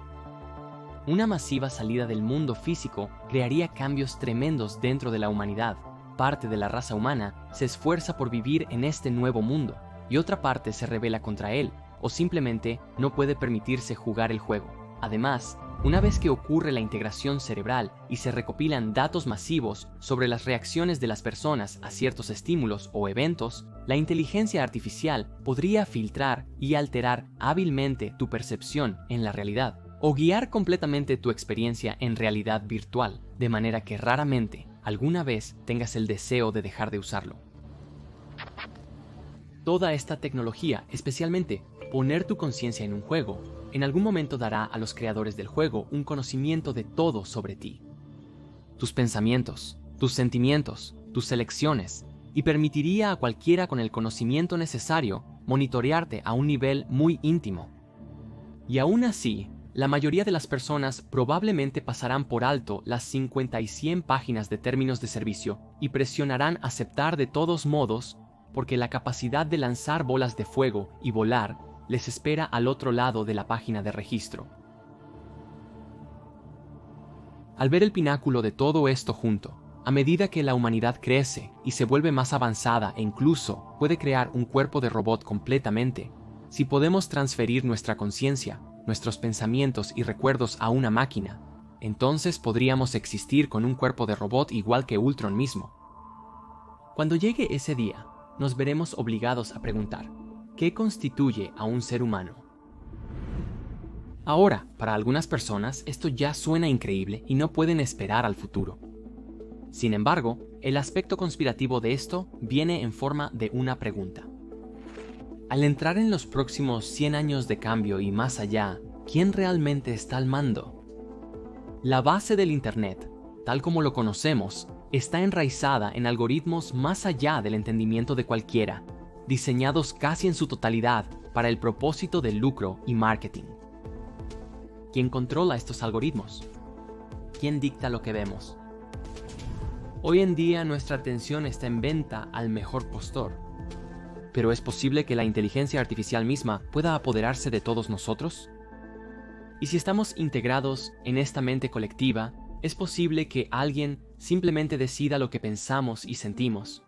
S1: Una masiva salida del mundo físico crearía cambios tremendos dentro de la humanidad. Parte de la raza humana se esfuerza por vivir en este nuevo mundo y otra parte se rebela contra él o simplemente no puede permitirse jugar el juego. Además, una vez que ocurre la integración cerebral y se recopilan datos masivos sobre las reacciones de las personas a ciertos estímulos o eventos, la inteligencia artificial podría filtrar y alterar hábilmente tu percepción en la realidad, o guiar completamente tu experiencia en realidad virtual, de manera que raramente alguna vez tengas el deseo de dejar de usarlo. Toda esta tecnología, especialmente poner tu conciencia en un juego, en algún momento dará a los creadores del juego un conocimiento de todo sobre ti. Tus pensamientos, tus sentimientos, tus elecciones, y permitiría a cualquiera con el conocimiento necesario monitorearte a un nivel muy íntimo. Y aún así, la mayoría de las personas probablemente pasarán por alto las 50 y 100 páginas de términos de servicio y presionarán aceptar de todos modos porque la capacidad de lanzar bolas de fuego y volar les espera al otro lado de la página de registro. Al ver el pináculo de todo esto junto, a medida que la humanidad crece y se vuelve más avanzada e incluso puede crear un cuerpo de robot completamente, si podemos transferir nuestra conciencia, nuestros pensamientos y recuerdos a una máquina, entonces podríamos existir con un cuerpo de robot igual que Ultron mismo. Cuando llegue ese día, nos veremos obligados a preguntar, ¿qué constituye a un ser humano? Ahora, para algunas personas esto ya suena increíble y no pueden esperar al futuro. Sin embargo, el aspecto conspirativo de esto viene en forma de una pregunta. Al entrar en los próximos 100 años de cambio y más allá, ¿quién realmente está al mando? La base del Internet, tal como lo conocemos, está enraizada en algoritmos más allá del entendimiento de cualquiera, diseñados casi en su totalidad para el propósito del lucro y marketing. ¿Quién controla estos algoritmos? ¿Quién dicta lo que vemos? Hoy en día nuestra atención está en venta al mejor postor. ¿Pero es posible que la inteligencia artificial misma pueda apoderarse de todos nosotros? Y si estamos integrados en esta mente colectiva, es posible que alguien simplemente decida lo que pensamos y sentimos.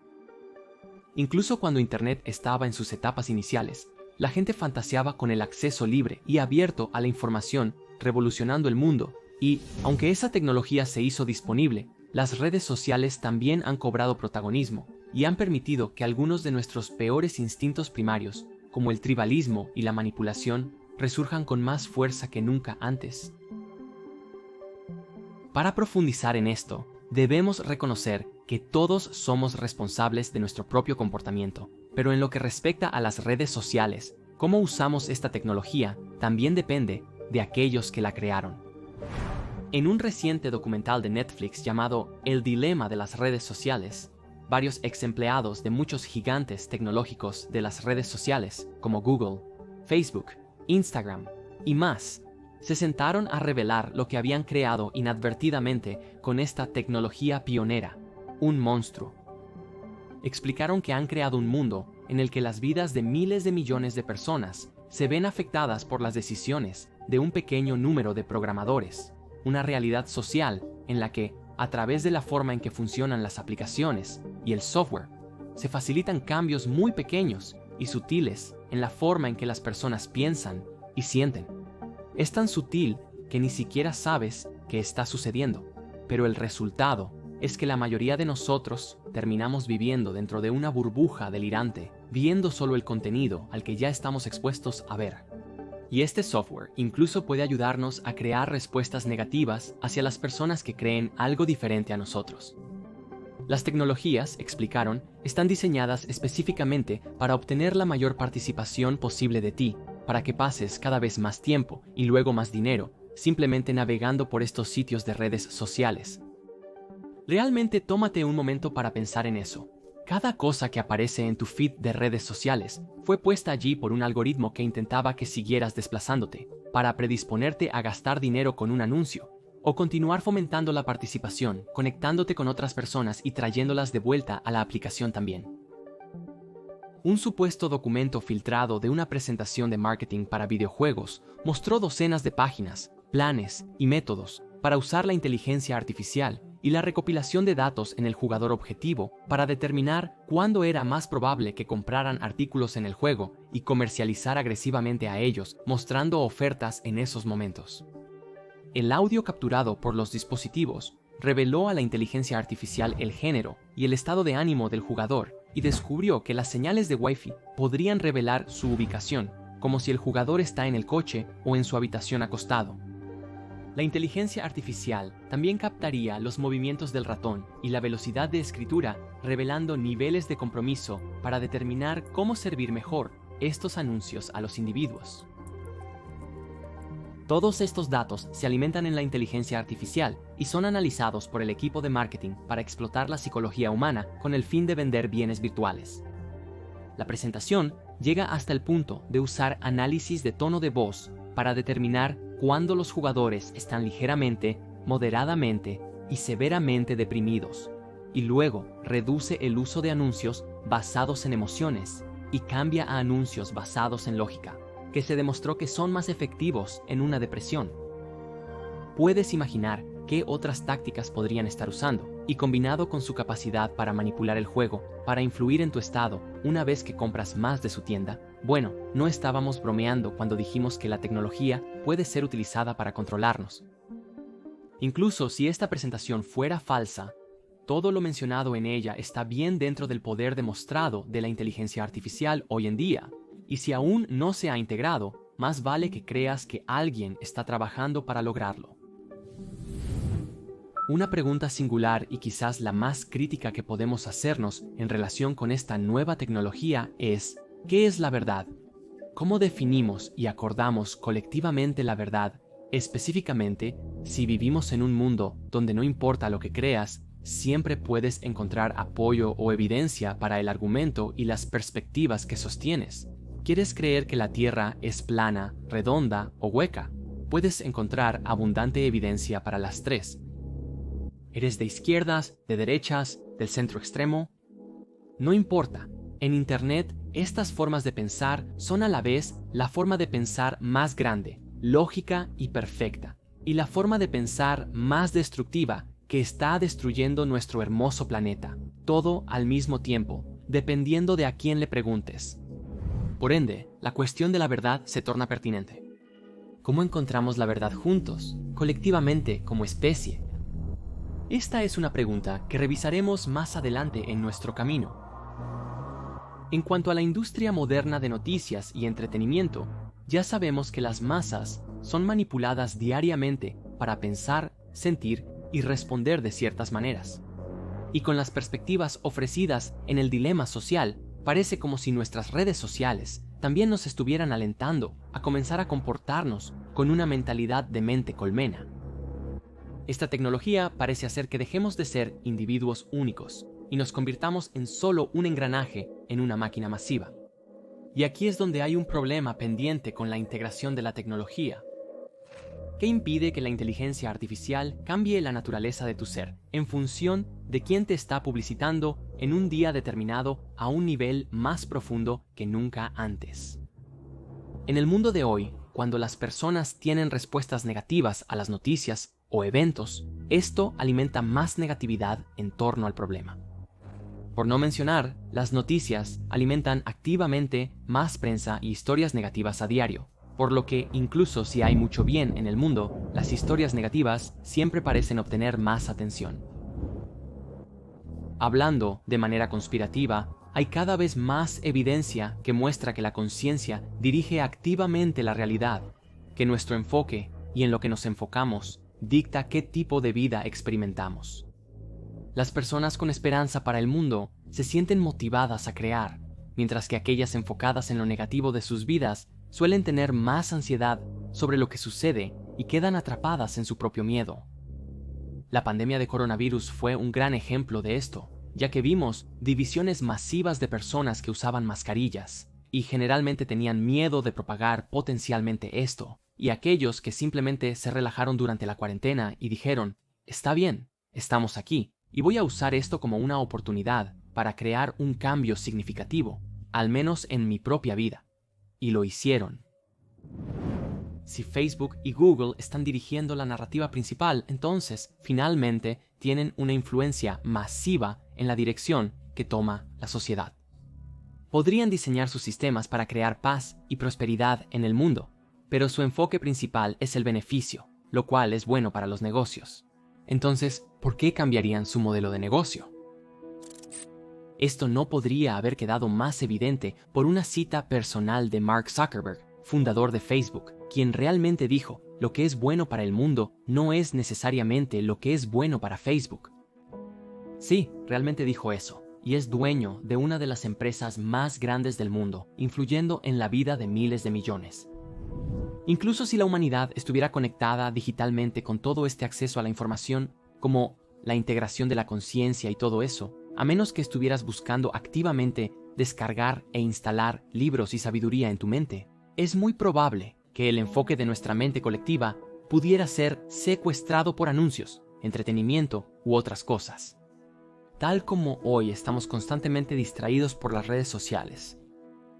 S1: Incluso cuando Internet estaba en sus etapas iniciales, la gente fantaseaba con el acceso libre y abierto a la información, revolucionando el mundo, y, aunque esa tecnología se hizo disponible, las redes sociales también han cobrado protagonismo y han permitido que algunos de nuestros peores instintos primarios, como el tribalismo y la manipulación, resurjan con más fuerza que nunca antes. Para profundizar en esto, debemos reconocer que todos somos responsables de nuestro propio comportamiento, pero en lo que respecta a las redes sociales, cómo usamos esta tecnología también depende de aquellos que la crearon. En un reciente documental de Netflix llamado El dilema de las redes sociales, varios ex empleados de muchos gigantes tecnológicos de las redes sociales, como Google, Facebook, Instagram y más, se sentaron a revelar lo que habían creado inadvertidamente con esta tecnología pionera, un monstruo. Explicaron que han creado un mundo en el que las vidas de miles de millones de personas se ven afectadas por las decisiones de un pequeño número de programadores, una realidad social en la que, a través de la forma en que funcionan las aplicaciones y el software, se facilitan cambios muy pequeños y sutiles en la forma en que las personas piensan y sienten. Es tan sutil que ni siquiera sabes que está sucediendo, pero el resultado es que la mayoría de nosotros terminamos viviendo dentro de una burbuja delirante, viendo solo el contenido al que ya estamos expuestos a ver. Y este software incluso puede ayudarnos a crear respuestas negativas hacia las personas que creen algo diferente a nosotros. Las tecnologías, explicaron, están diseñadas específicamente para obtener la mayor participación posible de ti, para que pases cada vez más tiempo y luego más dinero, simplemente navegando por estos sitios de redes sociales. Realmente tómate un momento para pensar en eso. Cada cosa que aparece en tu feed de redes sociales fue puesta allí por un algoritmo que intentaba que siguieras desplazándote, para predisponerte a gastar dinero con un anuncio, o continuar fomentando la participación, conectándote con otras personas y trayéndolas de vuelta a la aplicación también. Un supuesto documento filtrado de una presentación de marketing para videojuegos mostró docenas de páginas, planes y métodos para usar la inteligencia artificial y la recopilación de datos en el jugador objetivo para determinar cuándo era más probable que compraran artículos en el juego y comercializar agresivamente a ellos, mostrando ofertas en esos momentos. El audio capturado por los dispositivos reveló a la inteligencia artificial el género y el estado de ánimo del jugador y descubrió que las señales de Wi-Fi podrían revelar su ubicación, como si el jugador está en el coche o en su habitación acostado. La inteligencia artificial también captaría los movimientos del ratón y la velocidad de escritura, revelando niveles de compromiso para determinar cómo servir mejor estos anuncios a los individuos. Todos estos datos se alimentan en la inteligencia artificial y son analizados por el equipo de marketing para explotar la psicología humana con el fin de vender bienes virtuales. La presentación llega hasta el punto de usar análisis de tono de voz para determinar cuándo los jugadores están ligeramente, moderadamente y severamente deprimidos, y luego reduce el uso de anuncios basados en emociones y cambia a anuncios basados en lógica, que se demostró que son más efectivos en una depresión. Puedes imaginar qué otras tácticas podrían estar usando, y combinado con su capacidad para manipular el juego, para influir en tu estado una vez que compras más de su tienda. Bueno, no estábamos bromeando cuando dijimos que la tecnología puede ser utilizada para controlarnos. Incluso si esta presentación fuera falsa, todo lo mencionado en ella está bien dentro del poder demostrado de la inteligencia artificial hoy en día, y si aún no se ha integrado, más vale que creas que alguien está trabajando para lograrlo. Una pregunta singular y quizás la más crítica que podemos hacernos en relación con esta nueva tecnología es: ¿qué es la verdad? ¿Cómo definimos y acordamos colectivamente la verdad, específicamente si vivimos en un mundo donde no importa lo que creas, siempre puedes encontrar apoyo o evidencia para el argumento y las perspectivas que sostienes? ¿Quieres creer que la Tierra es plana, redonda o hueca? Puedes encontrar abundante evidencia para las tres. ¿Eres de izquierdas, de derechas, del centro extremo? No importa. En Internet, estas formas de pensar son a la vez la forma de pensar más grande, lógica y perfecta, y la forma de pensar más destructiva que está destruyendo nuestro hermoso planeta, todo al mismo tiempo, dependiendo de a quién le preguntes. Por ende, la cuestión de la verdad se torna pertinente. ¿Cómo encontramos la verdad juntos, colectivamente, como especie? Esta es una pregunta que revisaremos más adelante en nuestro camino. En cuanto a la industria moderna de noticias y entretenimiento, ya sabemos que las masas son manipuladas diariamente para pensar, sentir y responder de ciertas maneras. Y con las perspectivas ofrecidas en el dilema social, parece como si nuestras redes sociales también nos estuvieran alentando a comenzar a comportarnos con una mentalidad de mente colmena. Esta tecnología parece hacer que dejemos de ser individuos únicos y nos convirtamos en solo un engranaje en una máquina masiva. Y aquí es donde hay un problema pendiente con la integración de la tecnología. ¿Qué impide que la inteligencia artificial cambie la naturaleza de tu ser en función de quién te está publicitando en un día determinado a un nivel más profundo que nunca antes? En el mundo de hoy, cuando las personas tienen respuestas negativas a las noticias o eventos, esto alimenta más negatividad en torno al problema. Por no mencionar, las noticias alimentan activamente más prensa y historias negativas a diario, por lo que incluso si hay mucho bien en el mundo, las historias negativas siempre parecen obtener más atención. Hablando de manera conspirativa, hay cada vez más evidencia que muestra que la conciencia dirige activamente la realidad, que nuestro enfoque y en lo que nos enfocamos dicta qué tipo de vida experimentamos. Las personas con esperanza para el mundo se sienten motivadas a crear, mientras que aquellas enfocadas en lo negativo de sus vidas suelen tener más ansiedad sobre lo que sucede y quedan atrapadas en su propio miedo. La pandemia de coronavirus fue un gran ejemplo de esto, ya que vimos divisiones masivas de personas que usaban mascarillas y generalmente tenían miedo de propagar potencialmente esto, y aquellos que simplemente se relajaron durante la cuarentena y dijeron, está bien, estamos aquí, y voy a usar esto como una oportunidad para crear un cambio significativo, al menos en mi propia vida. Y lo hicieron. Si Facebook y Google están dirigiendo la narrativa principal, entonces, finalmente, tienen una influencia masiva en la dirección que toma la sociedad. Podrían diseñar sus sistemas para crear paz y prosperidad en el mundo, pero su enfoque principal es el beneficio, lo cual es bueno para los negocios. Entonces, ¿por qué cambiarían su modelo de negocio? Esto no podría haber quedado más evidente por una cita personal de Mark Zuckerberg, fundador de Facebook, quien realmente dijo, lo que es bueno para el mundo no es necesariamente lo que es bueno para Facebook. Sí, realmente dijo eso, y es dueño de una de las empresas más grandes del mundo, influyendo en la vida de miles de millones. Incluso si la humanidad estuviera conectada digitalmente con todo este acceso a la información, como la integración de la conciencia y todo eso, a menos que estuvieras buscando activamente descargar e instalar libros y sabiduría en tu mente, es muy probable que el enfoque de nuestra mente colectiva pudiera ser secuestrado por anuncios, entretenimiento u otras cosas. Tal como hoy estamos constantemente distraídos por las redes sociales.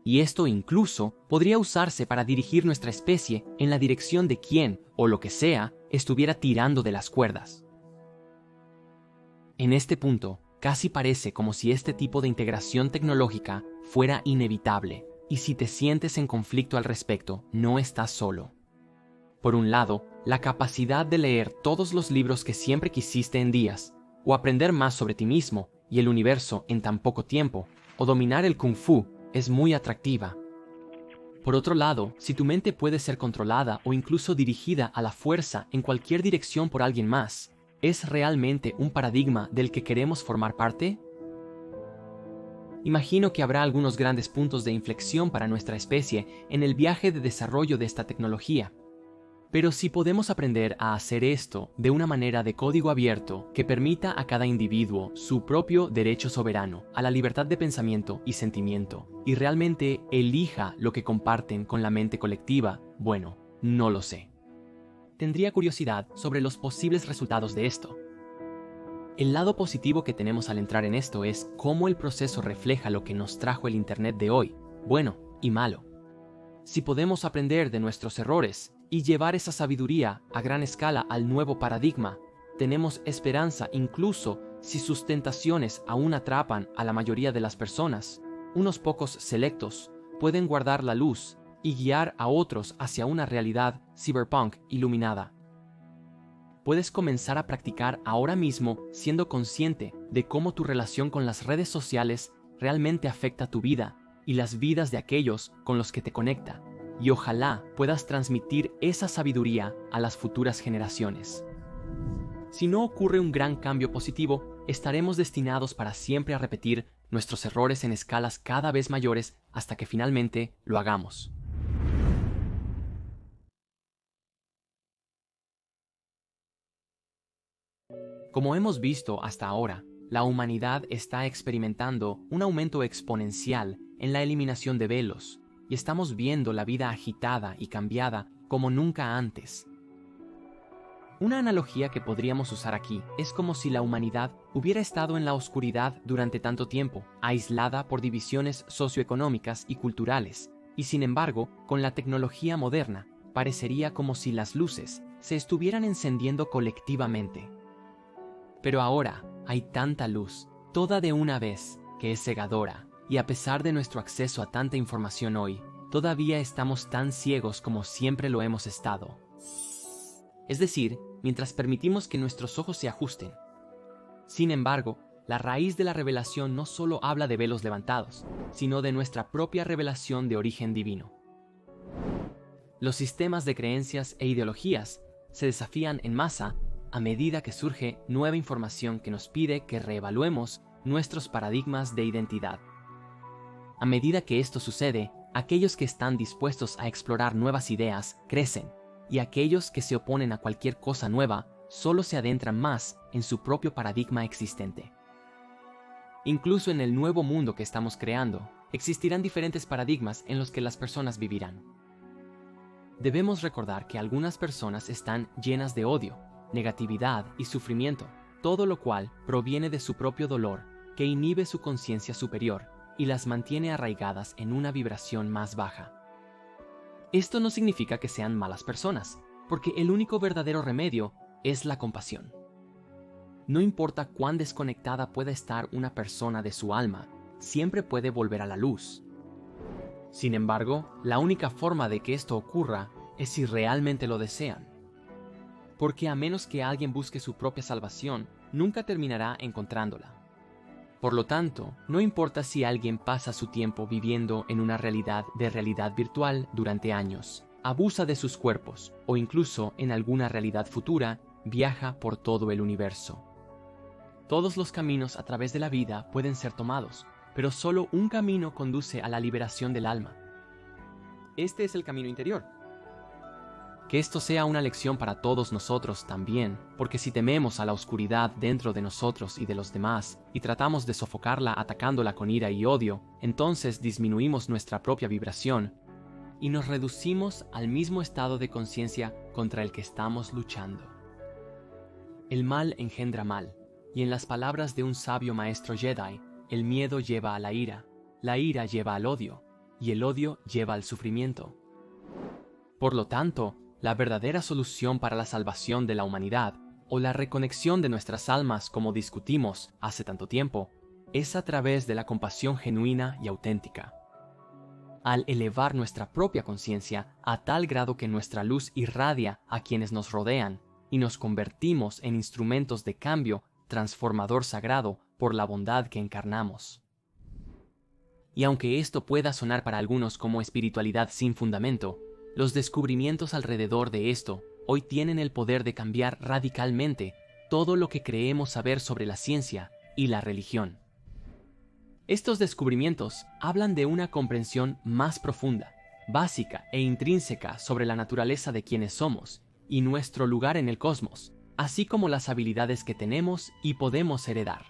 S1: Y esto incluso podría usarse para dirigir nuestra especie en la dirección de quien, o lo que sea, estuviera tirando de las cuerdas. En este punto, casi parece como si este tipo de integración tecnológica fuera inevitable, y si te sientes en conflicto al respecto, no estás solo. Por un lado, la capacidad de leer todos los libros que siempre quisiste en días, o aprender más sobre ti mismo y el universo en tan poco tiempo, o dominar el kung fu, es muy atractiva. Por otro lado, si tu mente puede ser controlada o incluso dirigida a la fuerza en cualquier dirección por alguien más, ¿es realmente un paradigma del que queremos formar parte? Imagino que habrá algunos grandes puntos de inflexión para nuestra especie en el viaje de desarrollo de esta tecnología. Pero si podemos aprender a hacer esto de una manera de código abierto que permita a cada individuo su propio derecho soberano a la libertad de pensamiento y sentimiento, y realmente elija lo que comparten con la mente colectiva, bueno, no lo sé. Tendría curiosidad sobre los posibles resultados de esto. El lado positivo que tenemos al entrar en esto es cómo el proceso refleja lo que nos trajo el Internet de hoy, bueno y malo. Si podemos aprender de nuestros errores y llevar esa sabiduría a gran escala al nuevo paradigma, tenemos esperanza incluso si sus tentaciones aún atrapan a la mayoría de las personas. Unos pocos selectos pueden guardar la luz y guiar a otros hacia una realidad cyberpunk iluminada. Puedes comenzar a practicar ahora mismo siendo consciente de cómo tu relación con las redes sociales realmente afecta tu vida y las vidas de aquellos con los que te conecta, y ojalá puedas transmitir esa sabiduría a las futuras generaciones. Si no ocurre un gran cambio positivo, estaremos destinados para siempre a repetir nuestros errores en escalas cada vez mayores hasta que finalmente lo hagamos. Como hemos visto hasta ahora, la humanidad está experimentando un aumento exponencial en la eliminación de velos, y estamos viendo la vida agitada y cambiada como nunca antes. Una analogía que podríamos usar aquí es como si la humanidad hubiera estado en la oscuridad durante tanto tiempo, aislada por divisiones socioeconómicas y culturales, Y sin embargo, con la tecnología moderna, parecería como si las luces se estuvieran encendiendo colectivamente. Pero ahora hay tanta luz, toda de una vez, que es cegadora, y a pesar de nuestro acceso a tanta información hoy, todavía estamos tan ciegos como siempre lo hemos estado. Es decir, mientras permitimos que nuestros ojos se ajusten. Sin embargo, la raíz de la revelación no solo habla de velos levantados, sino de nuestra propia revelación de origen divino. Los sistemas de creencias e ideologías se desafían en masa a medida que surge nueva información que nos pide que reevaluemos nuestros paradigmas de identidad. A medida que esto sucede, aquellos que están dispuestos a explorar nuevas ideas crecen, y aquellos que se oponen a cualquier cosa nueva solo se adentran más en su propio paradigma existente. Incluso en el nuevo mundo que estamos creando, existirán diferentes paradigmas en los que las personas vivirán. Debemos recordar que algunas personas están llenas de odio, negatividad y sufrimiento, todo lo cual proviene de su propio dolor, que inhibe su conciencia superior y las mantiene arraigadas en una vibración más baja. Esto no significa que sean malas personas, porque el único verdadero remedio es la compasión. No importa cuán desconectada pueda estar una persona de su alma, siempre puede volver a la luz. Sin embargo, la única forma de que esto ocurra es si realmente lo desean. Porque a menos que alguien busque su propia salvación, nunca terminará encontrándola. Por lo tanto, no importa si alguien pasa su tiempo viviendo en una realidad virtual durante años, abusa de sus cuerpos o incluso en alguna realidad futura, viaja por todo el universo. Todos los caminos a través de la vida pueden ser tomados, pero solo un camino conduce a la liberación del alma. Este es el camino interior. Que esto sea una lección para todos nosotros también, porque si tememos a la oscuridad dentro de nosotros y de los demás, y tratamos de sofocarla atacándola con ira y odio, entonces disminuimos nuestra propia vibración y nos reducimos al mismo estado de conciencia contra el que estamos luchando. El mal engendra mal, y en las palabras de un sabio maestro Jedi, el miedo lleva a la ira lleva al odio, y el odio lleva al sufrimiento. Por lo tanto, la verdadera solución para la salvación de la humanidad, o la reconexión de nuestras almas como discutimos hace tanto tiempo, es a través de la compasión genuina y auténtica. Al elevar nuestra propia conciencia a tal grado que nuestra luz irradia a quienes nos rodean y nos convertimos en instrumentos de cambio transformador sagrado por la bondad que encarnamos. Y aunque esto pueda sonar para algunos como espiritualidad sin fundamento, los descubrimientos alrededor de esto hoy tienen el poder de cambiar radicalmente todo lo que creemos saber sobre la ciencia y la religión. Estos descubrimientos hablan de una comprensión más profunda, básica e intrínseca sobre la naturaleza de quienes somos y nuestro lugar en el cosmos, así como las habilidades que tenemos y podemos heredar.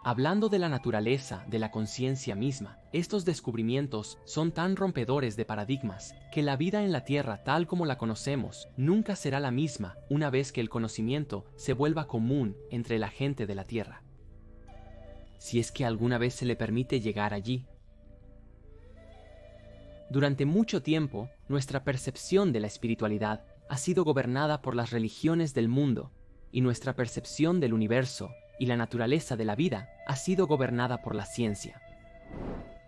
S1: Hablando de la naturaleza de la conciencia misma, estos descubrimientos son tan rompedores de paradigmas que la vida en la Tierra tal como la conocemos nunca será la misma una vez que el conocimiento se vuelva común entre la gente de la Tierra. Si es que alguna vez se le permite llegar allí. Durante mucho tiempo, nuestra percepción de la espiritualidad ha sido gobernada por las religiones del mundo, y nuestra percepción del universo y la naturaleza de la vida ha sido gobernada por la ciencia.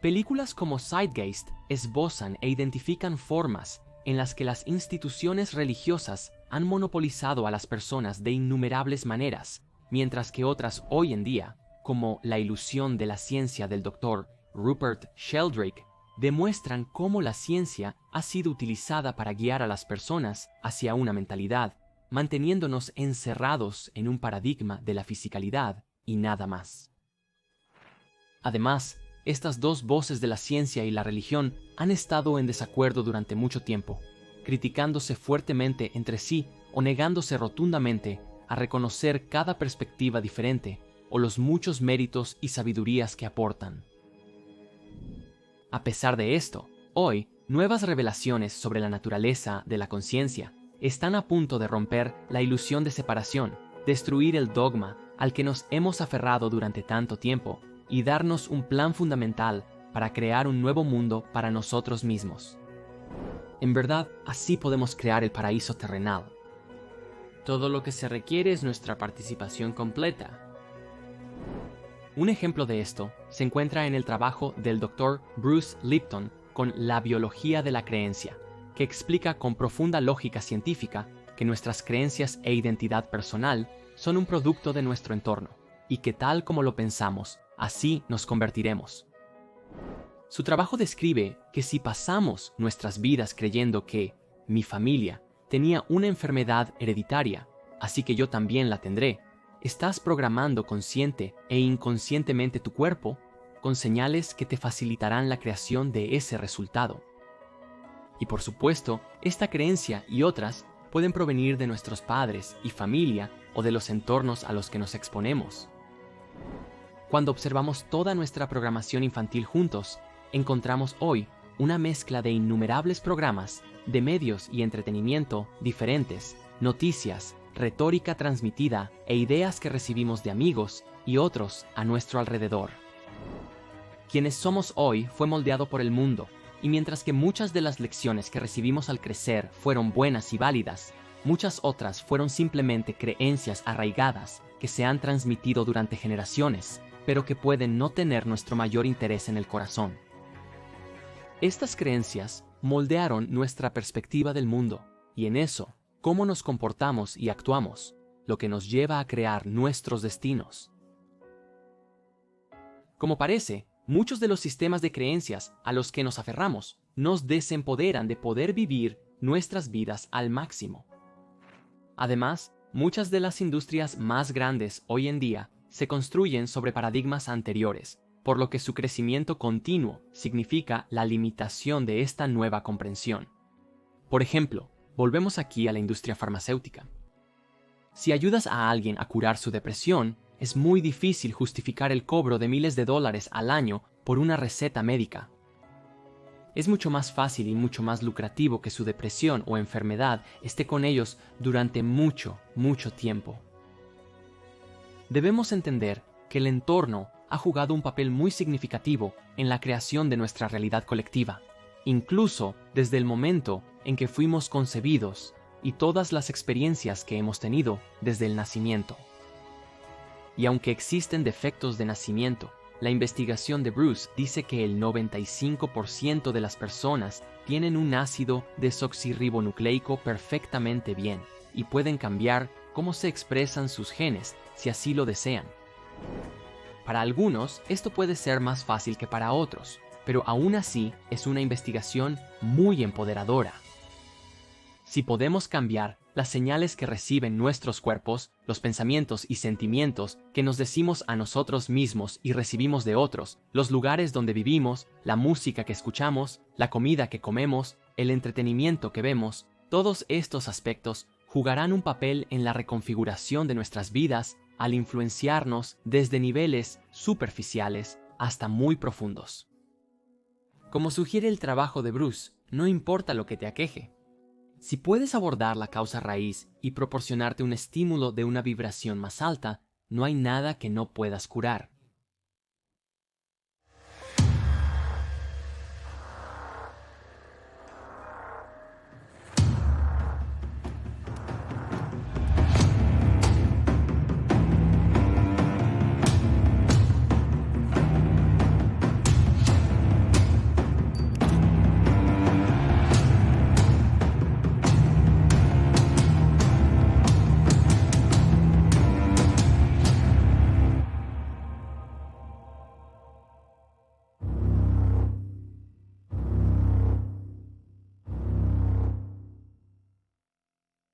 S1: Películas como Zeitgeist esbozan e identifican formas en las que las instituciones religiosas han monopolizado a las personas de innumerables maneras, mientras que otras hoy en día, como La ilusión de la ciencia del Dr. Rupert Sheldrake, demuestran cómo la ciencia ha sido utilizada para guiar a las personas hacia una mentalidad, manteniéndonos encerrados en un paradigma de la fisicalidad y nada más. Además, estas dos voces de la ciencia y la religión han estado en desacuerdo durante mucho tiempo, criticándose fuertemente entre sí o negándose rotundamente a reconocer cada perspectiva diferente o los muchos méritos y sabidurías que aportan. A pesar de esto, hoy, nuevas revelaciones sobre la naturaleza de la conciencia están a punto de romper la ilusión de separación, destruir el dogma al que nos hemos aferrado durante tanto tiempo y darnos un plan fundamental para crear un nuevo mundo para nosotros mismos. En verdad, así podemos crear el paraíso terrenal. Todo lo que se requiere es nuestra participación completa. Un ejemplo de esto se encuentra en el trabajo del Dr. Bruce Lipton con La biología de la creencia, que explica con profunda lógica científica que nuestras creencias e identidad personal son un producto de nuestro entorno, y que tal como lo pensamos, así nos convertiremos. Su trabajo describe que si pasamos nuestras vidas creyendo que mi familia tenía una enfermedad hereditaria, así que yo también la tendré, estás programando consciente e inconscientemente tu cuerpo con señales que te facilitarán la creación de ese resultado. Y por supuesto, esta creencia y otras pueden provenir de nuestros padres y familia o de los entornos a los que nos exponemos. Cuando observamos toda nuestra programación infantil juntos, encontramos hoy una mezcla de innumerables programas, de medios y entretenimiento diferentes, noticias, retórica transmitida e ideas que recibimos de amigos y otros a nuestro alrededor. Quienes somos hoy fue moldeado por el mundo, y mientras que muchas de las lecciones que recibimos al crecer fueron buenas y válidas, muchas otras fueron simplemente creencias arraigadas que se han transmitido durante generaciones, pero que pueden no tener nuestro mayor interés en el corazón. Estas creencias moldearon nuestra perspectiva del mundo, y en eso, cómo nos comportamos y actuamos, lo que nos lleva a crear nuestros destinos. Como parece, muchos de los sistemas de creencias a los que nos aferramos nos desempoderan de poder vivir nuestras vidas al máximo. Además, muchas de las industrias más grandes hoy en día se construyen sobre paradigmas anteriores, por lo que su crecimiento continuo significa la limitación de esta nueva comprensión. Por ejemplo, volvemos aquí a la industria farmacéutica. Si ayudas a alguien a curar su depresión, es muy difícil justificar el cobro de miles de dólares al año por una receta médica. Es mucho más fácil y mucho más lucrativo que su depresión o enfermedad esté con ellos durante mucho, mucho tiempo. Debemos entender que el entorno ha jugado un papel muy significativo en la creación de nuestra realidad colectiva, incluso desde el momento en que fuimos concebidos y todas las experiencias que hemos tenido desde el nacimiento. Y aunque existen defectos de nacimiento, la investigación de Bruce dice que el 95% de las personas tienen un ácido desoxirribonucleico perfectamente bien y pueden cambiar cómo se expresan sus genes si así lo desean. Para algunos, esto puede ser más fácil que para otros, pero aún así es una investigación muy empoderadora. Si podemos cambiar las señales que reciben nuestros cuerpos, los pensamientos y sentimientos que nos decimos a nosotros mismos y recibimos de otros, los lugares donde vivimos, la música que escuchamos, la comida que comemos, el entretenimiento que vemos, todos estos aspectos jugarán un papel en la reconfiguración de nuestras vidas al influenciarnos desde niveles superficiales hasta muy profundos. Como sugiere el trabajo de Bruce, no importa lo que te aqueje. Si puedes abordar la causa raíz y proporcionarte un estímulo de una vibración más alta, no hay nada que no puedas curar.